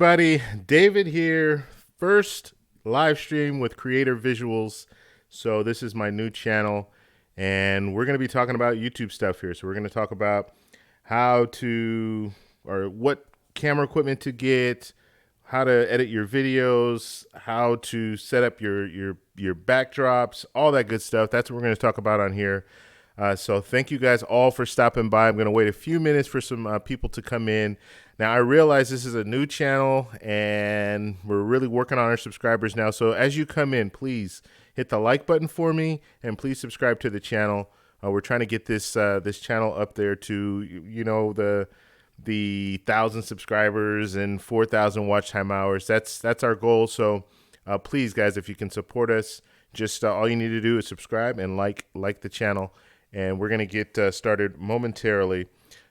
Buddy, David here. First live stream with Creator Visuals. So this is my new channel, and we're going to be talking about YouTube stuff here. So we're going to talk about how to, or what camera equipment to get, how to edit your videos, how to set up your backdrops, all that good stuff. That's what we're going to talk about on here. So thank you guys all for stopping by. I'm going to wait a few minutes for some people to come in. Now, I realize this is a new channel, and we're really working on our subscribers now. So as you come in, please hit the like button for me, and please subscribe to the channel. We're trying to get this channel up there to, the 1,000 subscribers and 4,000 watch time hours. That's our goal. So please, guys, if you can support us, just all you need to do is subscribe and like the channel. And we're going to get started momentarily.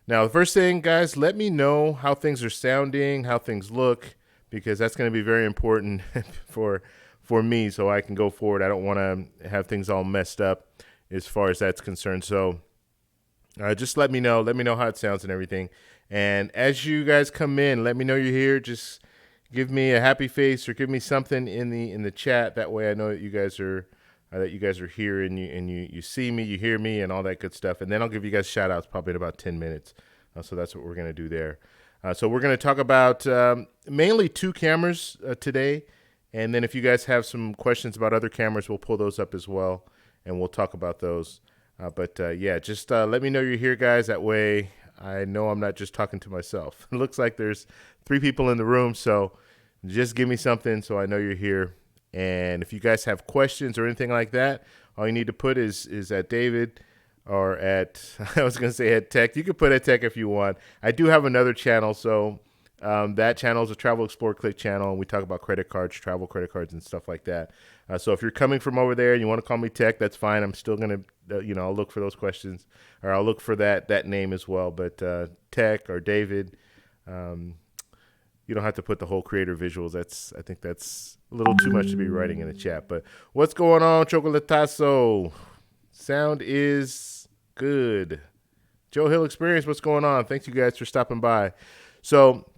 Now, the first thing, guys, let me know how things are sounding, how things look, because that's going to be very important for me so I can go forward. I don't want to have things all messed up as far as that's concerned. So just let me know how it sounds and everything. And as you guys come in, let me know you're here. Just give me a happy face or give me something in the chat. That way I know that you guys are here and you see me, you hear me, and all that good stuff. And then I'll give you guys shout outs probably in about 10 minutes. So that's what we're going to do there. So we're going to talk about mainly two cameras today. And then if you guys have some questions about other cameras, we'll pull those up as well, and we'll talk about those. Yeah, just let me know you're here, guys. That way I know I'm not just talking to myself. It looks like there's 3 people in the room, so just give me something so I know you're here. And if you guys have questions or anything like that, all you need to put is at David or at, I was going to say at Tech. You can put at Tech if you want. I do have another channel. So that channel is a Travel Explore Click channel. And we talk about credit cards, travel credit cards and stuff like that. So if you're coming from over there and you want to call me Tech, that's fine. I'm still going to, I'll look for those questions, or I'll look for that name as well. But Tech or David, you don't have to put the whole Creator Visuals. I think that's a little too much to be writing in the chat. But what's going on, Chocolatazo? Sound is good. Joe Hill Experience, what's going on? Thanks you guys for stopping by. So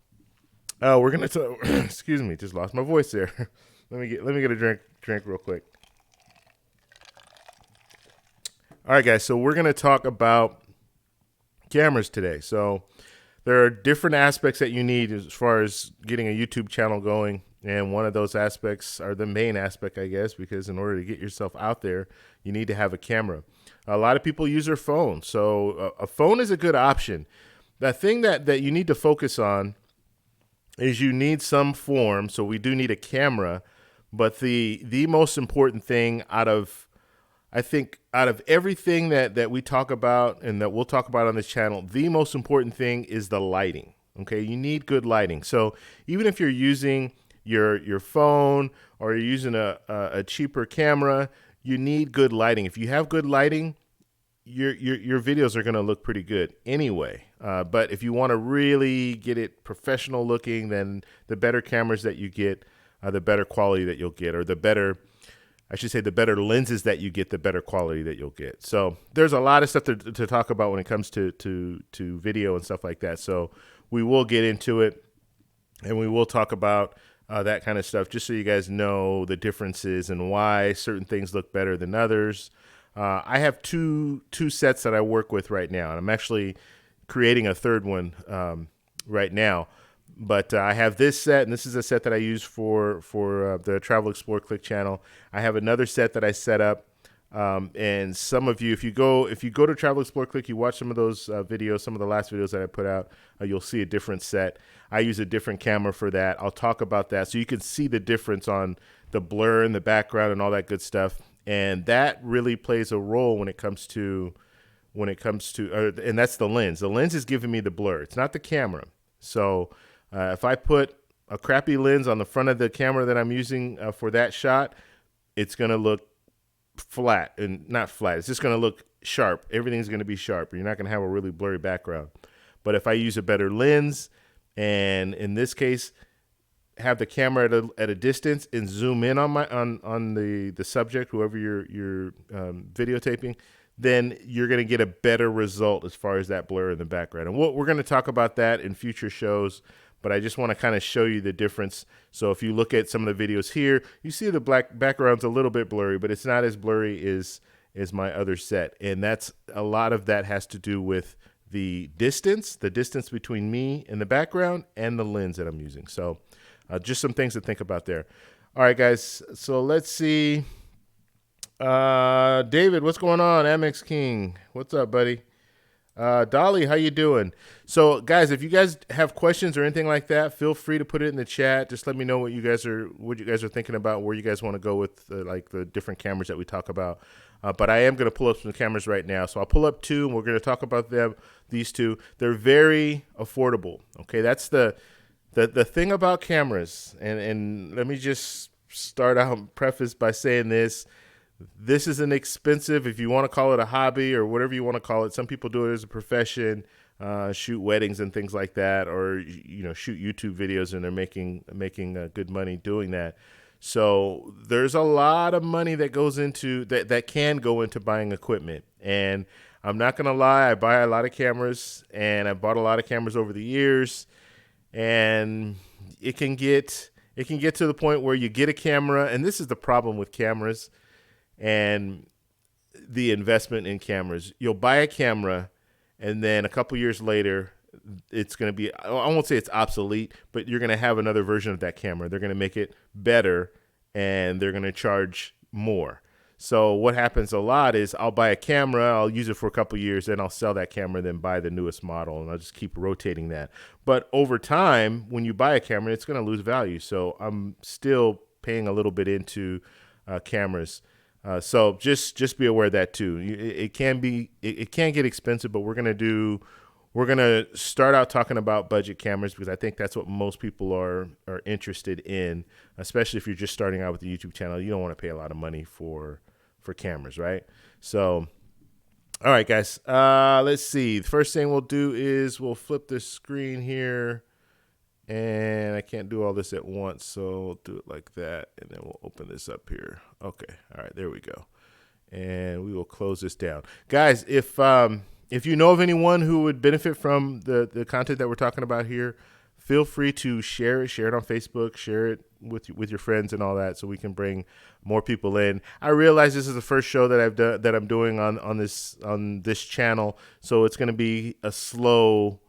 we're gonna excuse me, just lost my voice there. let me get a drink real quick. All right, guys. So we're gonna talk about cameras today. So there are different aspects that you need as far as getting a YouTube channel going. And one of those aspects, or the main aspect, I guess, because in order to get yourself out there, you need to have a camera. A lot of people use their phone. So a phone is a good option. The thing that you need to focus on is you need some form. So we do need a camera. But the most important thing out of everything that we talk about and that we'll talk about on this channel, the most important thing is the lighting. Okay, you need good lighting. So even if you're using your phone or you're using a cheaper camera, you need good lighting. If you have good lighting, your videos are going to look pretty good anyway. But if you want to really get it professional looking, then the better cameras that you get, the better quality that you'll get, or the better lenses that you get, the better quality that you'll get. So there's a lot of stuff to talk about when it comes to video and stuff like that. So we will get into it, and we will talk about that kind of stuff, just so you guys know the differences and why certain things look better than others. I have two sets that I work with right now, and I'm actually creating a third one right now. But I have this set, and this is a set that I use for the Travel Explore Click channel. I have another set that I set up, and some of you, if you go to Travel Explore Click, you watch some of those videos, some of the last videos that I put out, you'll see a different set. I use a different camera for that. I'll talk about that so you can see the difference on the blur in the background and all that good stuff. And that really plays a role when it comes to, and that's the lens. The lens is giving me the blur. It's not the camera. So if I put a crappy lens on the front of the camera that I'm using for that shot, it's going to look flat, and not flat. It's just going to look sharp. Everything's going to be sharp. You're not going to have a really blurry background. But if I use a better lens, and in this case, have the camera at a distance and zoom in on the subject, whoever you're videotaping, then you're going to get a better result as far as that blur in the background. And we're going to talk about that in future shows. but I just want to kind of show you the difference. So if you look at some of the videos here, you see the black background's a little bit blurry, but it's not as blurry as my other set. And that's a lot of that has to do with the distance between me and the background and the lens that I'm using. So just some things to think about there. All right, guys. So let's see. David, what's going on? Amex King, what's up, buddy? Dolly, how you doing? So, guys, if you guys have questions or anything like that, feel free to put it in the chat. Just let me know what you guys are thinking about, where you guys want to go with like the different cameras that we talk about. But I am going to pull up some cameras right now. So I'll pull up two, and we're going to talk about them. These two, they're very affordable. Okay, that's the thing about cameras. And let me just start out preface by saying this. This is inexpensive if you want to call it a hobby or whatever you want to call it. Some people do it as a profession, shoot weddings and things like that, or shoot YouTube videos, and they're making good money doing that. So there's a lot of money that goes into that can go into buying equipment. And I'm not gonna lie, I buy a lot of cameras, and I bought a lot of cameras over the years, and it can get to the point where you get a camera, and this is the problem with cameras and the investment in cameras. You'll buy a camera, and then a couple years later, it's going to be, I won't say it's obsolete, but you're going to have another version of that camera. They're going to make it better, and they're going to charge more. So what happens a lot is I'll buy a camera, I'll use it for a couple years, then I'll sell that camera, then buy the newest model, and I'll just keep rotating that. But over time, when you buy a camera, it's going to lose value. So I'm still paying a little bit into cameras. So just be aware of that too. It can get expensive, but we're gonna start out talking about budget cameras, because I think that's what most people are interested in, especially if you're just starting out with the YouTube channel. You don't want to pay a lot of money for cameras, right? So, all right, guys. Let's see. The first thing we'll do is we'll flip this screen here. And I can't do all this at once, so we'll do it like that, and then we'll open this up here. Okay, all right, there we go. And we will close this down. Guys, if you know of anyone who would benefit from the content that we're talking about here, feel free to share it on Facebook, share it with your friends and all that, so we can bring more people in. I realize this is the first show that I'm doing on this channel, so it's going to be a slow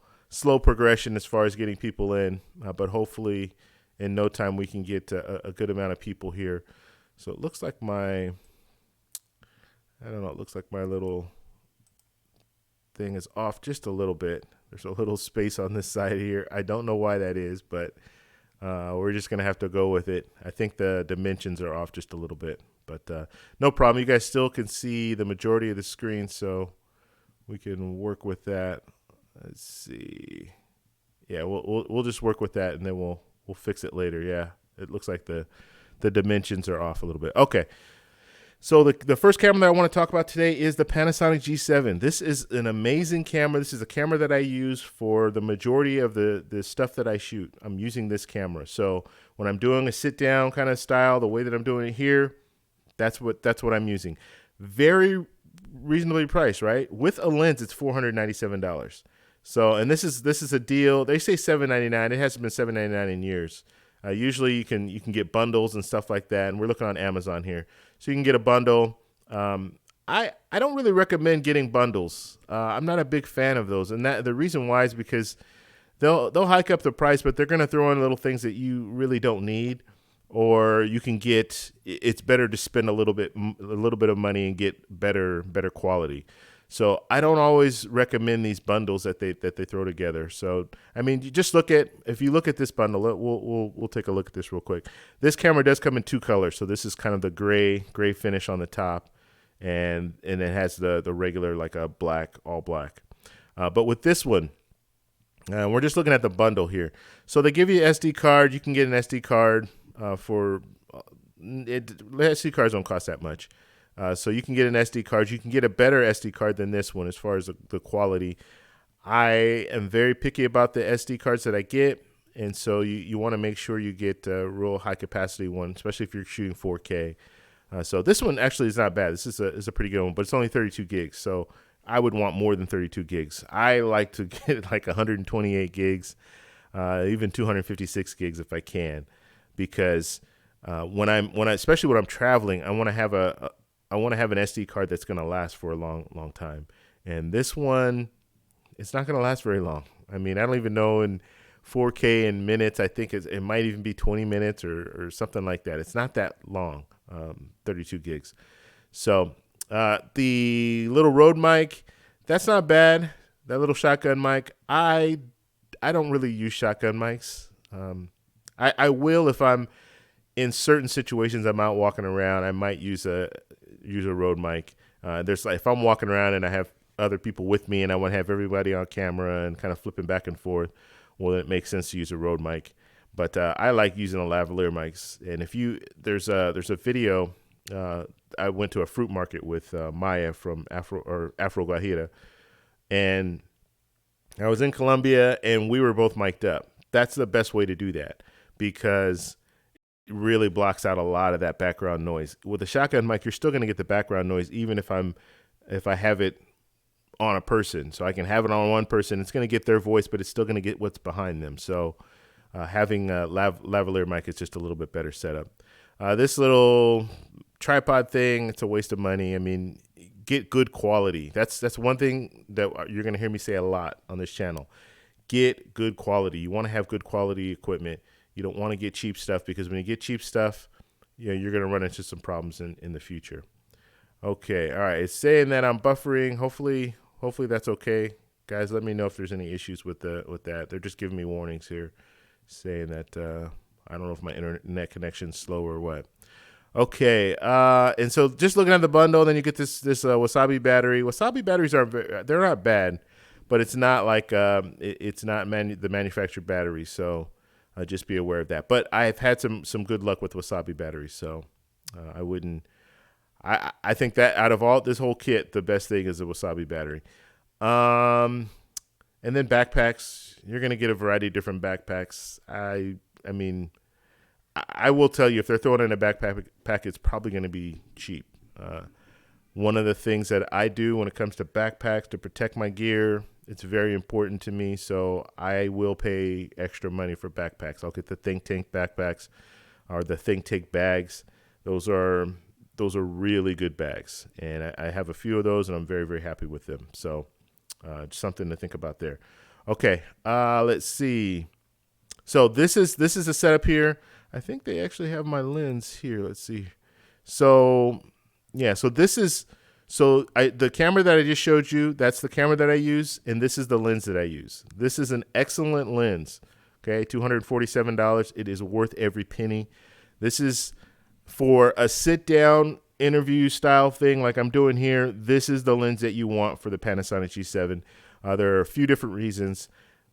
progression as far as getting people in, but hopefully in no time we can get a good amount of people here. So it looks like it looks like my little thing is off just a little bit. There's a little space on this side here. I don't know why that is, but we're just gonna have to go with it. I think the dimensions are off just a little bit, but no problem. You guys still can see the majority of the screen, so we can work with that. Let's see. Yeah, we'll just work with that, and then we'll fix it later. Yeah, it looks like the dimensions are off a little bit. Okay. So the first camera that I want to talk about today is the Panasonic G7. This is an amazing camera. This is a camera that I use for the majority of the stuff that I shoot. I'm using this camera. So when I'm doing a sit down kind of style, the way that I'm doing it here, that's what I'm using. Very reasonably priced, right? With a lens, it's $497. So, and this is a deal. They say $799. It hasn't been $799 in years. Usually you can get bundles and stuff like that, and we're looking on Amazon here, so you can get a bundle. I don't really recommend getting bundles. I'm not a big fan of those, and the reason why is because they'll hike up the price, but they're going to throw in little things that you really don't need, or you can get. It's better to spend a little bit of money and get better quality. So I don't always recommend these bundles that they throw together. So I mean, if you look at this bundle, we'll take a look at this real quick. This camera does come in two colors. So this is kind of the gray finish on the top, and it has the regular like a black, all black. But with this one, we're just looking at the bundle here. So they give you an SD card. You can get an SD card SD cards don't cost that much. So you can get an SD card. You can get a better SD card than this one as far as the quality. I am very picky about the SD cards that I get, and so you want to make sure you get a real high capacity one, especially if you're shooting 4K. So this one actually is not bad. This is a pretty good one, but it's only 32 gigs. So I would want more than 32 gigs. I like to get like 128 gigs. even 256 gigs if I can, because especially when I'm traveling, I want to have I want to have an SD card that's going to last for a long time. And this one, it's not going to last very long. I mean, I don't even know in 4K in minutes. I think it might even be 20 minutes or something like that. It's not that long, 32 gigs. So the little Rode mic, that's not bad. That little shotgun mic, I don't really use shotgun mics. I will if I'm in certain situations. I'm out walking around, I might use a Rode mic. There's like, if I'm walking around and I have other people with me and I want to have everybody on camera and kind of flipping back and forth, well, it makes sense to use a Rode mic. But I like using the lavalier mics. And if there's a video. I went to a fruit market with Maya from Afro Guajira, and I was in Colombia, and we were both mic'd up. That's the best way to do that, because it really blocks out a lot of that background noise. With a shotgun mic, you're still going to get the background noise, even if I have it on a person. So I can have it on one person. It's going to get their voice, but it's still going to get what's behind them. So having a lavalier mic is just a little bit better setup. This little tripod thing, it's a waste of money. I mean, get good quality. That's one thing that you're going to hear me say a lot on this channel. Get good quality. You want to have good quality equipment. You don't want to get cheap stuff, because when you get cheap stuff, you're going to run into some problems in the future. Okay, all right. It's saying that I'm buffering. Hopefully that's okay. Guys, let me know if there's any issues with that. They're just giving me warnings here, saying that I don't know if my internet connection's slow or what. Okay, and so just looking at the bundle, then you get this Wasabi battery. Wasabi batteries they're not bad, but it's not like it's not the manufactured battery. So just be aware of that. But I've had some good luck with Wasabi batteries, so I wouldn't. I think that out of all this whole kit, the best thing is the Wasabi battery. And then backpacks, you're gonna get a variety of different backpacks. I mean, I will tell you, if they're throwing in a backpack, it's probably going to be cheap. One of the things that I do when it comes to backpacks to protect my gear, it's very important to me. So I will pay extra money for backpacks. I'll get the Think Tank backpacks or the Think Tank bags. Those are really good bags, and I have a few of those, and I'm very, very happy with them. So just something to think about there. Okay, let's see. So this is the setup here. I think they actually have my lens here. Let's see. So yeah, so the camera that I just showed you, that's the camera that I use, and this is the lens that I use. This is an excellent lens. Okay, $247. It is worth every penny. This is for a sit-down interview style thing like I'm doing here. This is the lens that you want for the Panasonic G7. There are a few different reasons.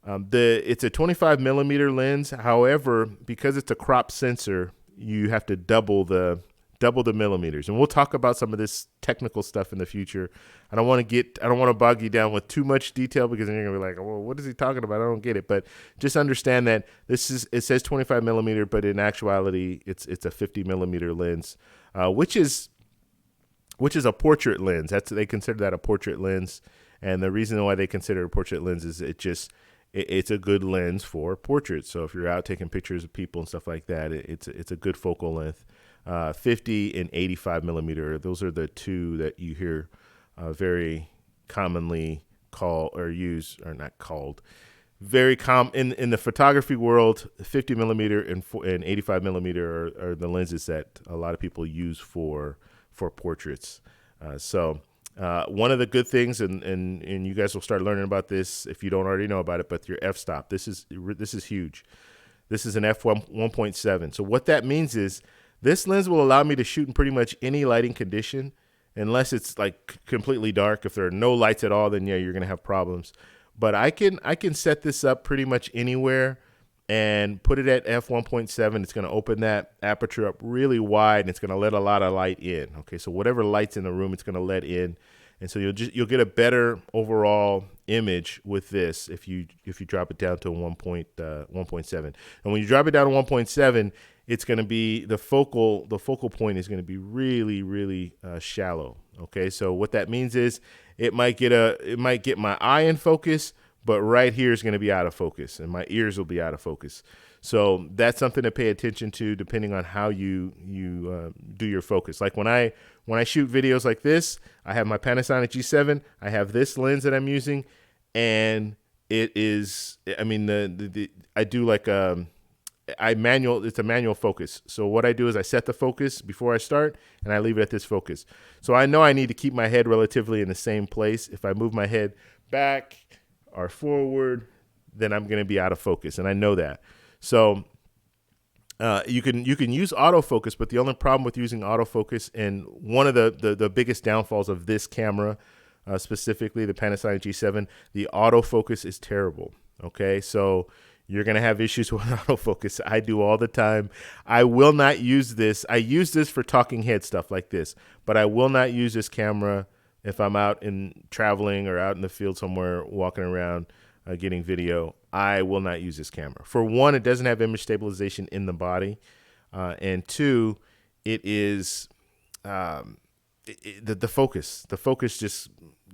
It's a 25 millimeter lens. However, because it's a crop sensor, you have to double the millimeters. And we'll talk about some of this technical stuff in the future. I don't want to bog you down with too much detail, because then you're gonna be like, well, what is he talking about? I don't get it. But just understand that it says 25 millimeter, but in actuality, it's a 50 millimeter lens, which is a portrait lens. They consider that a portrait lens. And the reason why they consider it a portrait lens is it's a good lens for portraits. So if you're out taking pictures of people and stuff like that, it's a good focal length. 50 and 85 millimeter. Those are the two that you hear very commonly called or used, or not called. Very common in the photography world. 50 millimeter and 85 millimeter are the lenses that a lot of people use for portraits. One of the good things, and you guys will start learning about this if you don't already know about it, but your f-stop, this is huge. This is an f1.7. So what that means is this lens will allow me to shoot in pretty much any lighting condition, unless it's like completely dark. If there are no lights at all, then yeah, you're gonna have problems. But I can set this up pretty much anywhere and put it at f1.7. It's going to open that aperture up really wide, and it's going to let a lot of light in. Okay, so whatever light's in the room, it's going to let in, and so you'll get a better overall image with this if you drop it down to 1.7. And when you drop it down to 1.7, it's going to be the focal point is going to be really, really shallow. Okay, so what that means is it might get my eye in focus, but right here is going to be out of focus, and my ears will be out of focus. So that's something to pay attention to, depending on how you do your focus. Like when I shoot videos like this, I have my Panasonic G7. I have this lens that I'm using, and it is, I mean, I do like it's a manual focus. So what I do is I set the focus before I start, and I leave it at this focus. So I know I need to keep my head relatively in the same place. If I move my head back or forward, then I'm going to be out of focus, and I know that. So you can use autofocus, but the only problem with using autofocus, and one of the biggest downfalls of this camera, specifically the Panasonic G7, the autofocus is terrible. Okay, so you're going to have issues with autofocus. I do all the time. I will not use this. I use this for talking head stuff like this, but I will not use this camera if I'm out in traveling or out in the field somewhere walking around getting video. I will not use this camera. For one, it doesn't have image stabilization in the body. And two, it is the focus. The focus just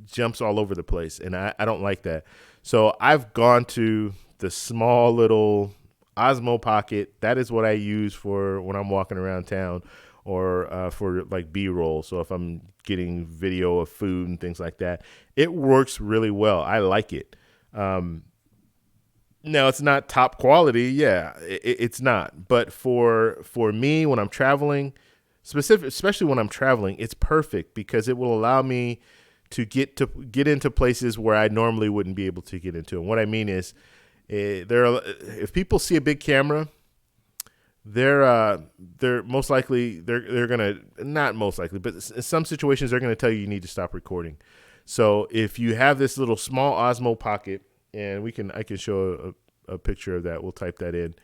jumps all over the place, and I don't like that. So I've gone to the small little Osmo Pocket. That is what I use for when I'm walking around town, or for like B-roll. So if I'm getting video of food and things like that, it works really well. I like it. Now, it's not top quality. Yeah, it's not. But for me, when I'm traveling, especially when I'm traveling, it's perfect because it will allow me to get into places where I normally wouldn't be able to get into. And what I mean is, if people see a big camera, they're most likely they're gonna, not most likely, but in some situations they're gonna tell you need to stop recording. So if you have this little small Osmo Pocket, and I can show a picture of that. We'll type that in.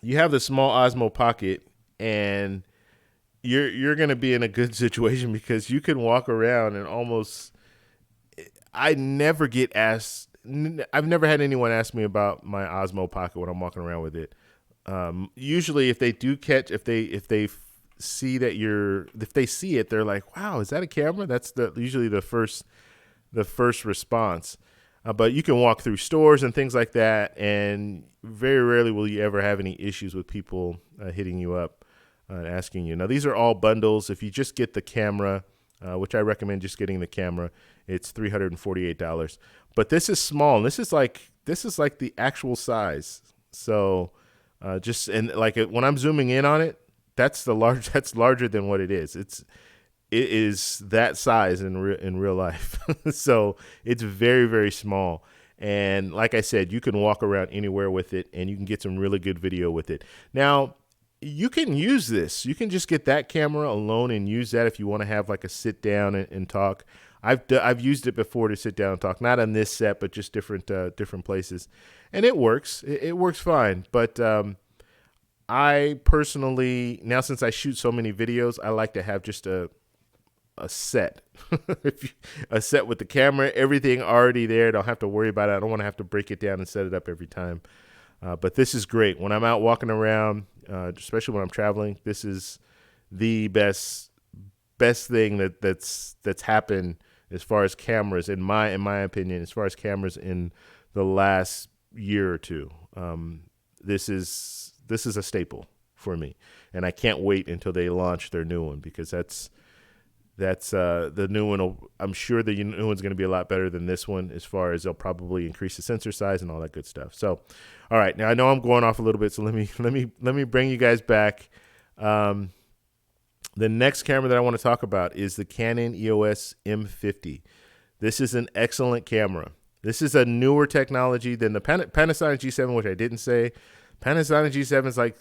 You have the small Osmo Pocket, and you're going to be in a good situation because you can walk around and almost. I've never had anyone ask me about my Osmo Pocket when I'm walking around with it. Usually, if they see it, they're like, "Wow, is that a camera?" That's usually the first response. But you can walk through stores and things like that, and very rarely will you ever have any issues with people hitting you up and asking you. Now, these are all bundles. If you just get the camera, which I recommend just getting the camera, it's $348. But this is small, and this is like the actual size. So when I'm zooming in on it, that's larger than what it is. It is that size in real life. So it's very, very small. And like I said, you can walk around anywhere with it, and you can get some really good video with it. Now, you can use this. You can just get that camera alone and use that if you want to have like a sit down and talk. I've used it before to sit down and talk, not on this set, but just different places. And it works. It works fine. But I personally, now since I shoot so many videos, I like to have just a set, a set with the camera, everything already there. Don't have to worry about it. I don't want to have to break it down and set it up every time. But this is great. When I'm out walking around, especially when I'm traveling, this is the best thing that's happened as far as cameras, in my opinion, as far as cameras in the last year or two. This is a staple for me, and I can't wait until they launch their new one, because that's the new one. I'm sure the new one's going to be a lot better than this one, as far as they'll probably increase the sensor size and all that good stuff. So, all right, now I know I'm going off a little bit, so let me bring you guys back. The next camera that I want to talk about is the Canon EOS M50. This is an excellent camera. This is a newer technology than the Panasonic G7, which I didn't say. Panasonic G7 is like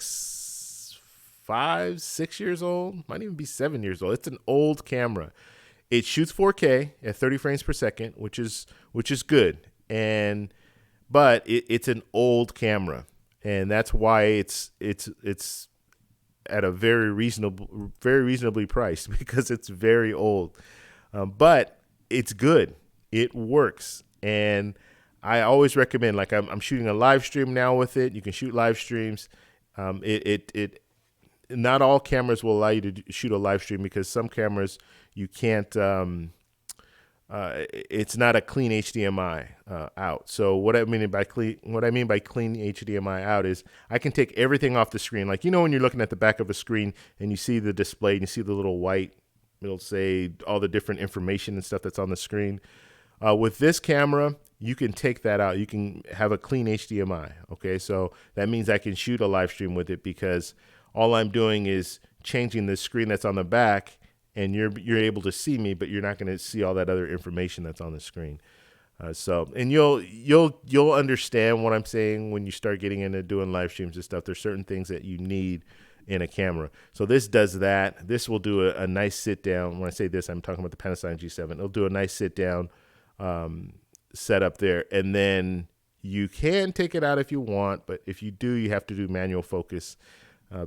5-6 years old, might even be 7 years old. It's an old camera. It shoots 4K at 30 frames per second, which is good. But it's an old camera, and that's why it's at a very reasonably priced, because it's very old. But it's good. It works. And I always recommend, like I'm shooting a live stream now with it. You can shoot live streams. Not all cameras will allow you to shoot a live stream, because some cameras you can't it's not a clean HDMI out. So what I mean by clean HDMI out is I can take everything off the screen. Like, you know, when you're looking at the back of a screen and you see the display and you see the little white, it'll say all the different information and stuff that's on the screen. With this camera, you can take that out. You can have a clean HDMI. Okay, so that means I can shoot a live stream with it because all I'm doing is changing the screen that's on the back, and you're able to see me, but you're not going to see all that other information that's on the screen. And you'll understand what I'm saying when you start getting into doing live streams and stuff. There's certain things that you need in a camera. So this does that. This will do a nice sit down. When I say this, I'm talking about the Panasonic G7. It'll do a nice sit down setup there, and then you can take it out if you want, but if you do, you have to do manual focus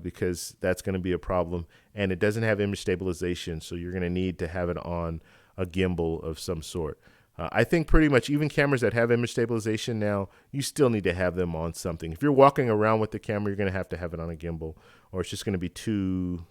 because that's going to be a problem. And it doesn't have image stabilization, so you're going to need to have it on a gimbal of some sort. I think pretty much even cameras that have image stabilization now, you still need to have them on something. If you're walking around with the camera, you're going to have it on a gimbal, or it's just going to be too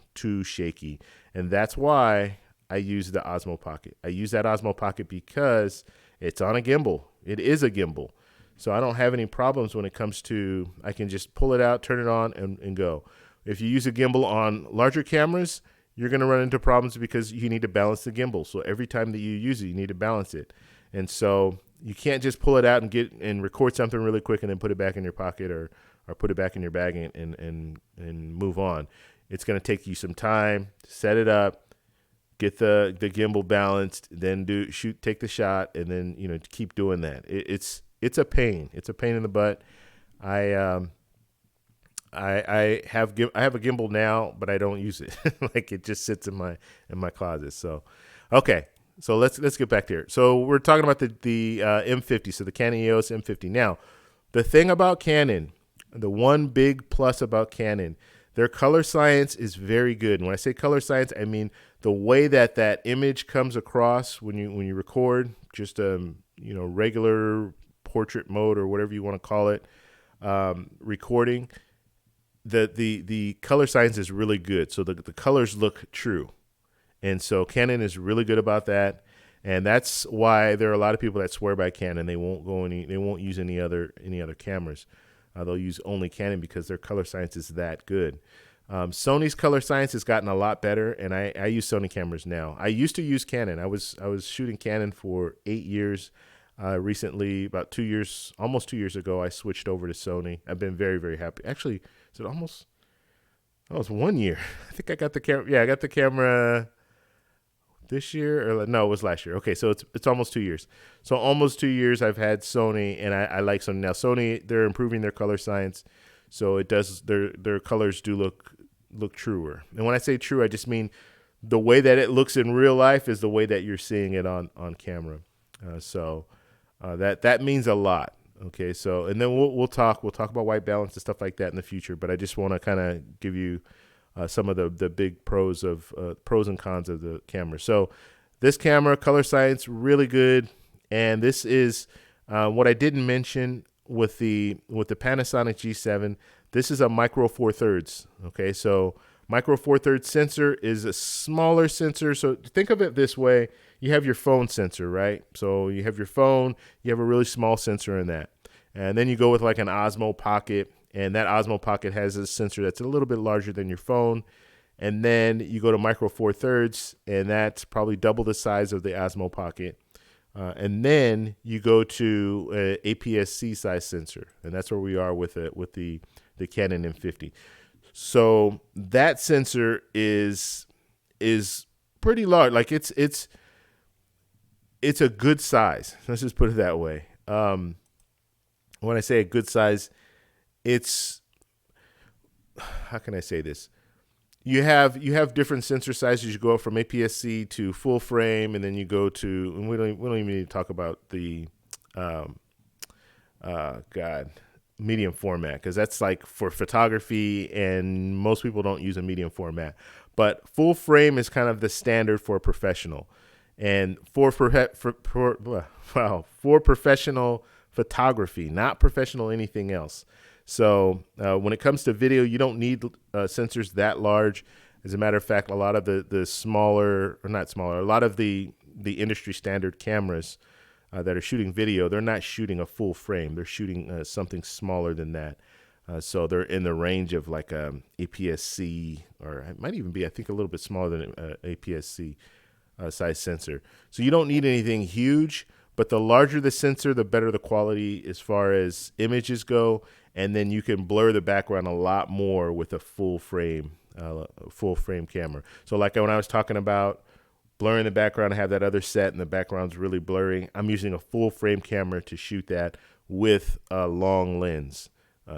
shaky. And that's why I use the Osmo Pocket. I use that Osmo Pocket because it's on a gimbal. It is a gimbal. So I don't have any problems when it comes to, I can just pull it out, turn it on, and go. If you use a gimbal on larger cameras, you're going to run into problems because you need to balance the gimbal. So every time that you use it, you need to balance it. And so you can't just pull it out and record something really quick and then put it back in your pocket or put it back in your bag and move on. It's going to take you some time to set it up, get the gimbal balanced, then take the shot, and then keep doing that. It's a pain. It's a pain in the butt. I have a gimbal now, but I don't use it. Like, it just sits in my closet. So, okay. So let's get back there. So we're talking about the M50, so the Canon Eos M50. Now, the thing about Canon, the one big plus about Canon, their color science is very good. And when I say color science, I mean the way that image comes across when you record, just regular portrait mode or whatever you want to call it, recording. The color science is really good, so the colors look true. And so Canon is really good about that, and that's why there are a lot of people that swear by Canon. They won't use any other cameras. They'll use only Canon because their color science is that good. Sony's color science has gotten a lot better, and I use Sony cameras now. I used to use Canon. I was shooting Canon for 8 years. Recently, about 2 years, almost 2 years ago, I switched over to Sony. I've been very, very happy. Actually, is it almost? Oh, it's 1 year. I think I got the camera. Yeah, I got the camera this year, or no, it was last year. Okay, so it's almost 2 years. So almost 2 years I've had Sony, and I like Sony now. Sony, they're improving their color science, so it does their colors do look truer. And when I say true, I just mean the way that it looks in real life is the way that you're seeing it on camera. That means a lot. Okay, so and then we'll talk about white balance and stuff like that in the future. But I just want to kind of give you some of the big pros and cons of the camera. So this camera, color science, really good. And this is what I didn't mention with the Panasonic G7. This is a micro four thirds. Okay, so micro four thirds sensor is a smaller sensor. So think of it this way: you have your phone sensor, right? So you have your phone, you have a really small sensor in that, and then you go with like an Osmo Pocket. And that Osmo Pocket has a sensor that's a little bit larger than your phone. And then you go to micro four thirds, and that's probably double the size of the Osmo Pocket. And then you go to an APS-C size sensor, and that's where we are with the Canon M50. So that sensor is pretty large. Like it's a good size. Let's just put it that way. When I say a good size, it's, how can I say this? You have different sensor sizes. You go up from APS-C to full frame, and then you go to, and we don't even need to talk about the medium format, because that's like for photography, and most people don't use a medium format. But full frame is kind of the standard for a professional, and for professional photography, not professional anything else. So when it comes to video, you don't need sensors that large. As a matter of fact, a lot of the smaller, or not smaller, a lot of the the industry standard cameras that are shooting video, they're not shooting a full frame. They're shooting something smaller than that. So they're in the range of like APS-C, or it might even be, I think, a little bit smaller than APS-C size sensor. So you don't need anything huge, but the larger the sensor, the better the quality as far as images go, and then you can blur the background a lot more with a full frame camera. So like when I was talking about blurring the background, I have that other set and the background's really blurry. I'm using a full frame camera to shoot that with a long lens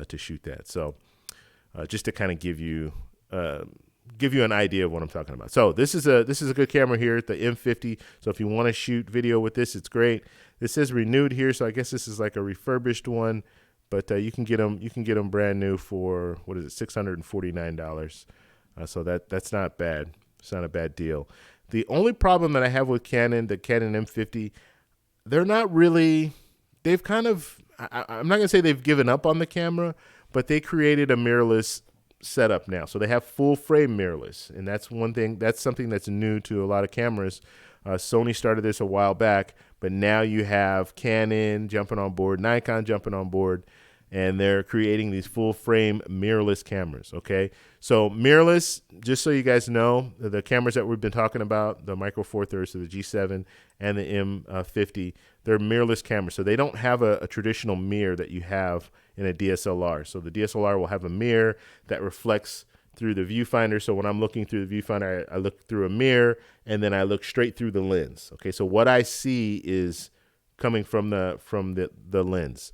to shoot that. So just to kind of give you an idea of what I'm talking about. So this is a good camera here, the M50. So if you want to shoot video with this, it's great. This says renewed here, so I guess this is like a refurbished one, but you can get them brand new for, what is it, $649. So that's not bad. It's not a bad deal. The only problem that I have with Canon, the Canon M50, they're not really, they've kind of, I'm not gonna say they've given up on the camera, but they created a mirrorless setup now. So they have full frame mirrorless, and that's one thing, that's something that's new to a lot of cameras. Sony started this a while back, but now you have Canon jumping on board, Nikon jumping on board, and they're creating these full frame mirrorless cameras. Okay, so mirrorless, just so you guys know, the cameras that we've been talking about, the Micro Four Thirds, so the G7 and the M50, they're mirrorless cameras. So they don't have a traditional mirror that you have in a DSLR. So the DSLR will have a mirror that reflects through the viewfinder. So when I'm looking through the viewfinder, I look through a mirror and then I look straight through the lens. Okay, so what I see is coming from the lens.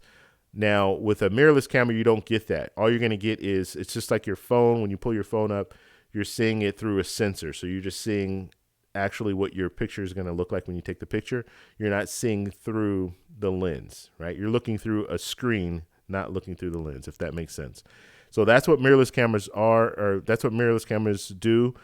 Now, with a mirrorless camera, you don't get that. All you're going to get is, it's just like your phone. When you pull your phone up, you're seeing it through a sensor. So you're just seeing actually what your picture is going to look like when you take the picture. You're not seeing through the lens, right? You're looking through a screen, not looking through the lens, if that makes sense. So that's what mirrorless cameras are, or that's what mirrorless cameras do.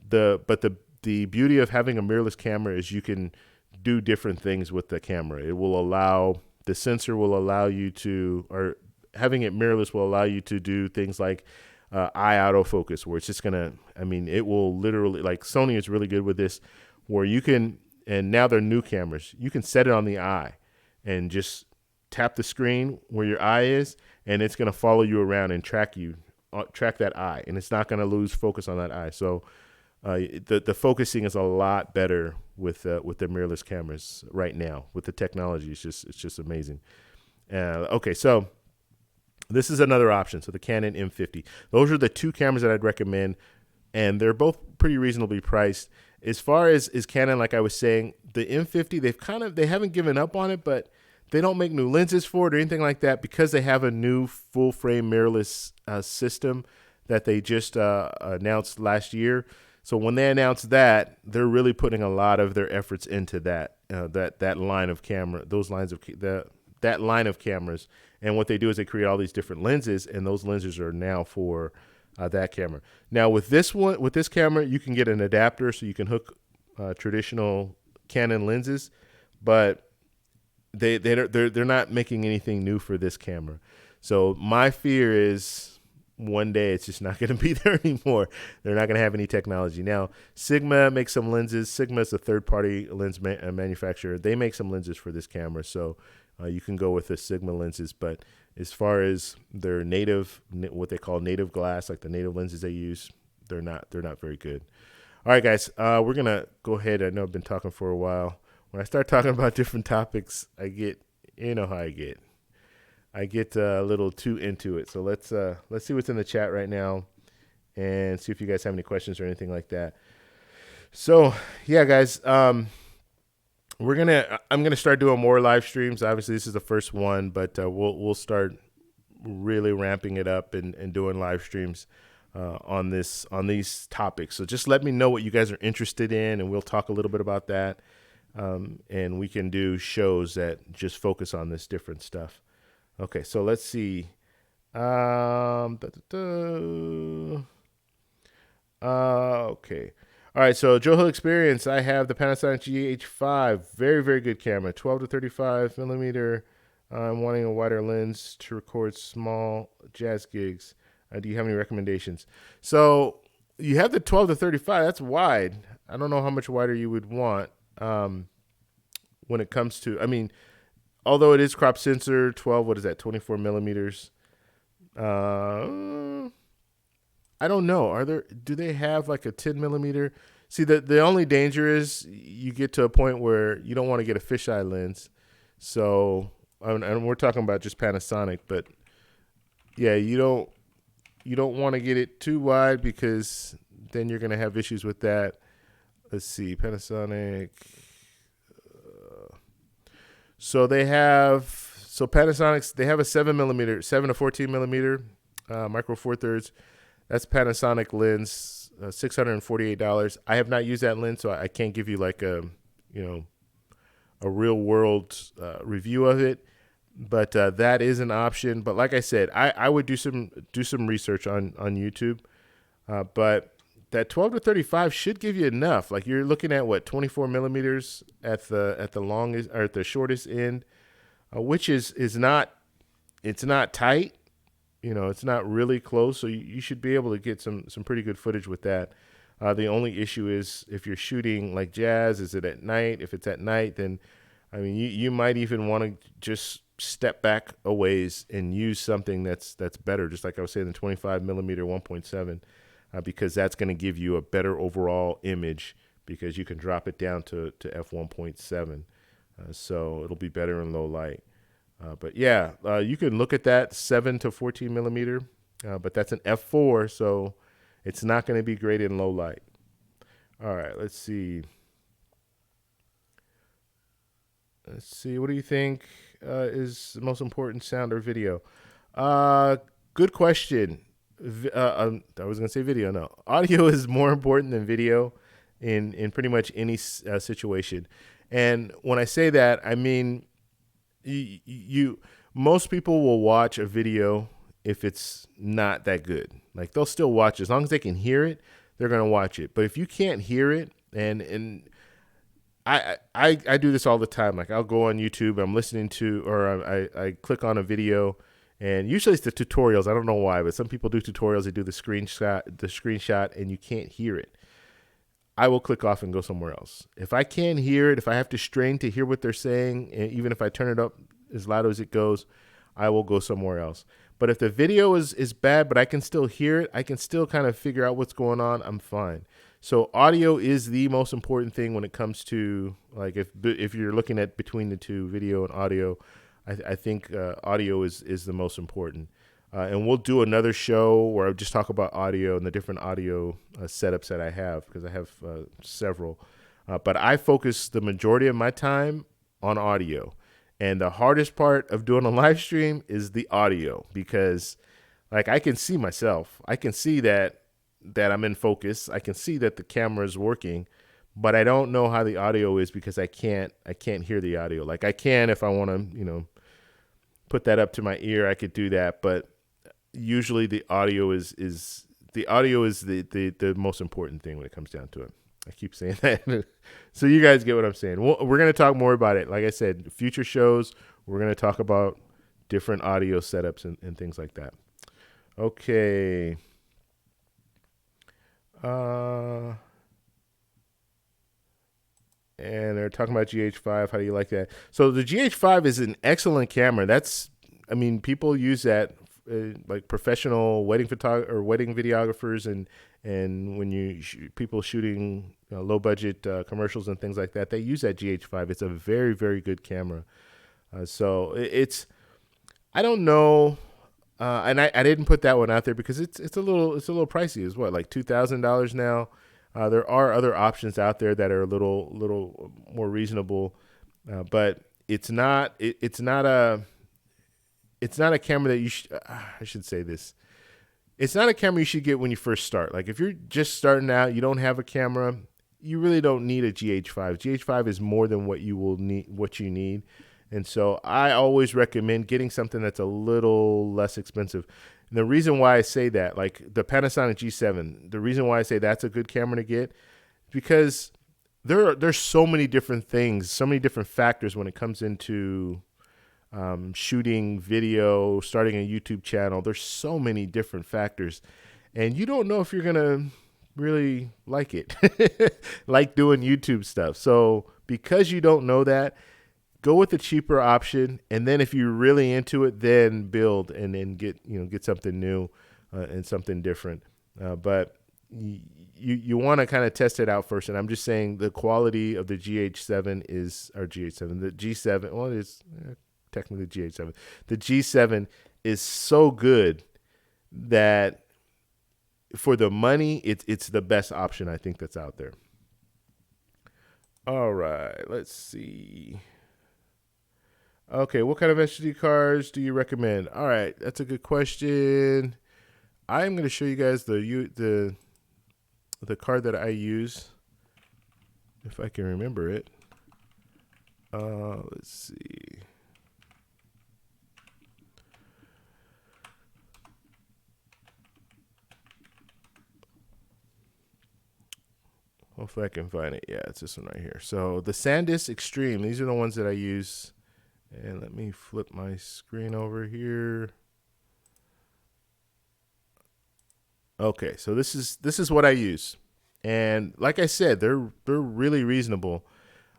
But the beauty of having a mirrorless camera is you can do different things with the camera. It will allow, the sensor will allow you to, or having it mirrorless will allow you to do things like eye autofocus, where it's just gonna, I mean, it will literally, like Sony is really good with this, where you can, and now they're new cameras, you can set it on the eye and just tap the screen where your eye is, and it's gonna follow you around and track that eye, and it's not gonna lose focus on that eye. So the focusing is a lot better with the mirrorless cameras right now with the technology. It's just amazing. Okay, so this is another option. So the Canon M50. Those are the two cameras that I'd recommend, and they're both pretty reasonably priced. As far as Canon, like I was saying, the M50, they haven't given up on it, but they don't make new lenses for it or anything like that, because they have a new full frame mirrorless system that they just announced last year. So when they announced that, they're really putting a lot of their efforts into that line of camera, that line of cameras. And what they do is they create all these different lenses, and those lenses are now for that camera. Now with this camera, you can get an adapter, so you can hook traditional Canon lenses, but they're not making anything new for this camera. So my fear is, one day it's just not going to be there anymore. They're not going to have any technology. Now, Sigma makes some lenses. Sigma is a third-party lens manufacturer. They make some lenses for this camera, so you can go with the Sigma lenses. But as far as their native, what they call native glass, like the native lenses they use, they're not very good. All right, guys, we're going to go ahead. I know I've been talking for a while. When I start talking about different topics, you know how I get. I get a little too into it. So let's see what's in the chat right now and see if you guys have any questions or anything like that. So yeah, guys, I'm gonna start doing more live streams. Obviously, this is the first one, but we'll start really ramping it up and doing live streams on these topics. So just let me know what you guys are interested in, and we'll talk a little bit about that. And we can do shows that just focus on this different stuff. Okay, so let's see. Okay. All right, so Joe Hill Experience, I have the Panasonic GH5. Very, very good camera. 12 to 35 millimeter. I'm wanting a wider lens to record small jazz gigs. Do you have any recommendations? So you have the 12 to 35. That's wide. I don't know how much wider you would want. when it comes to, I mean, although it is crop sensor 12, what is that, 24 millimeters? I don't know. Do they have like a 10 millimeter? See, the only danger is you get to a point where you don't want to get a fisheye lens. So, and we're talking about just Panasonic, but yeah, you don't want to get it too wide because then you're going to have issues with that. Let's see, Panasonic. So Panasonic's, they have a 7 to 14 millimeter micro four thirds. That's Panasonic lens, $648. I have not used that lens, so I can't give you like a real world review of it. But that is an option. But like I said, I would do some research on YouTube. But that 12 to 35 should give you enough. Like you're looking at what, 24 millimeters at the longest or at the shortest end, which is not, it's not tight. It's not really close, so you should be able to get some pretty good footage with that. The only issue is if you're shooting like jazz, is it at night? If it's at night, then I mean you might even want to just step back a ways and use something that's better, just like I was saying, the 25 millimeter 1.7, because that's going to give you a better overall image because you can drop it down to f1.7, so it'll be better in low light. But yeah, you can look at that 7 to 14 millimeter, but that's an f4, so it's not going to be great in low light. All right, let's see. What do you think is the most important, sound or video? Good question. I was going to say video. No, audio is more important than video in pretty much any situation. And when I say that, I mean, most people will watch a video if it's not that good. Like they'll still watch it. As long as they can hear it, they're going to watch it. But if you can't hear it, and I do this all the time. Like I'll go on YouTube, I'm listening to, or I click on a video, and usually it's the tutorials. I don't know why, but some people do tutorials. They do the screenshot, and you can't hear it. I will click off and go somewhere else. If I can't hear it, if I have to strain to hear what they're saying, and even if I turn it up as loud as it goes, I will go somewhere else. But if the video is bad, but I can still hear it, I can still kind of figure out what's going on, I'm fine. So audio is the most important thing when it comes to, like, if you're looking at between the two, video and audio, I think audio is the most important. And we'll do another show where I just talk about audio and the different audio setups that I have, because I have several. But I focus the majority of my time on audio. And the hardest part of doing a live stream is the audio, because like I can see myself. I can see that I'm in focus. I can see that the camera is working, but I don't know how the audio is because I can't hear the audio. Like I can, if I want to, put that up to my ear, I could do that, but usually the audio is the most important thing when it comes down to it. I keep saying that. So you guys get what I'm saying. We're going to talk more about it. Like I said, future shows, we're going to talk about different audio setups and things like that. Okay. And they're talking about GH5. How do you like that? So the GH5 is an excellent camera. People use that like professional wedding videographers and when people shooting low budget commercials and things like that, they use that GH5. It's a very, very good camera. So it's, I don't know. And I didn't put that one out there because it's a little pricey. It's what, like $2,000 now. There are other options out there that are a little more reasonable, but it's not a camera that you should. I should say this. It's not a camera you should get when you first start. Like if you're just starting out, you don't have a camera, you really don't need a GH5. GH5 is more than what you need. And so I always recommend getting something that's a little less expensive. And the reason why I say that, like the Panasonic G7, the reason why I say that's a good camera to get, because there's so many different things, so many different factors when it comes into shooting video, starting a YouTube channel. There's so many different factors, and you don't know if you're gonna really like it, like doing YouTube stuff. So because you don't know that, go with the cheaper option, and then if you're really into it, then build and then get something new and something different. But you want to kind of test it out first. And I'm just saying the quality of the GH7 is or GH7, the G7. Well, it is technically GH7. The G7 is so good that for the money, it's the best option I think that's out there. All right, let's see. Okay, what kind of SD cards do you recommend? All right, that's a good question. I'm going to show you guys the card that I use, if I can remember it. Let's see. Hopefully I can find it. Yeah, it's this one right here. So the SanDisk Extreme. These are the ones that I use. And let me flip my screen over here. Okay, so this is what I use, and like I said, they're really reasonable.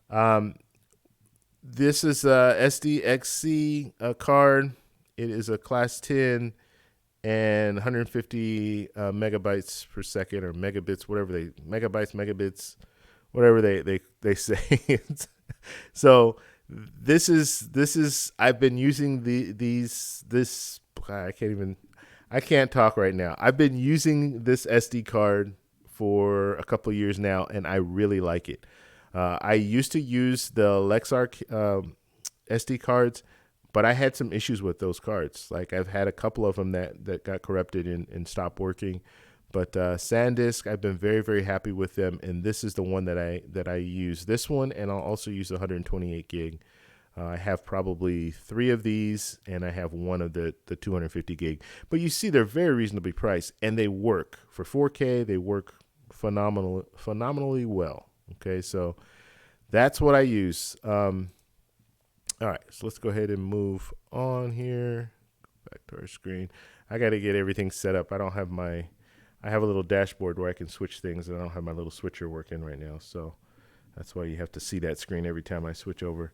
Um, this is a SDXC card. It is a class 10 and 150 megabytes per second or megabits, whatever megabits, whatever they say. So this is I've been using this I can't talk right now. I've been using this SD card for a couple of years now, and I really like it. I used to use the Lexar SD cards, but I had some issues with those cards. Like I've had a couple of them that got corrupted and stopped working. But SanDisk, I've been very, very happy with them, and this is the one that I use. This one, and I'll also use the 128 gig. I have probably 3 of these, and I have one of the 250 gig. But you see, they're very reasonably priced, and they work for 4K. They work phenomenally well. Okay, so that's what I use. All right, so let's go ahead and move on here. Back to our screen. I got to get everything set up. I have a little dashboard where I can switch things, and I don't have my little switcher working right now. So that's why you have to see that screen every time I switch over.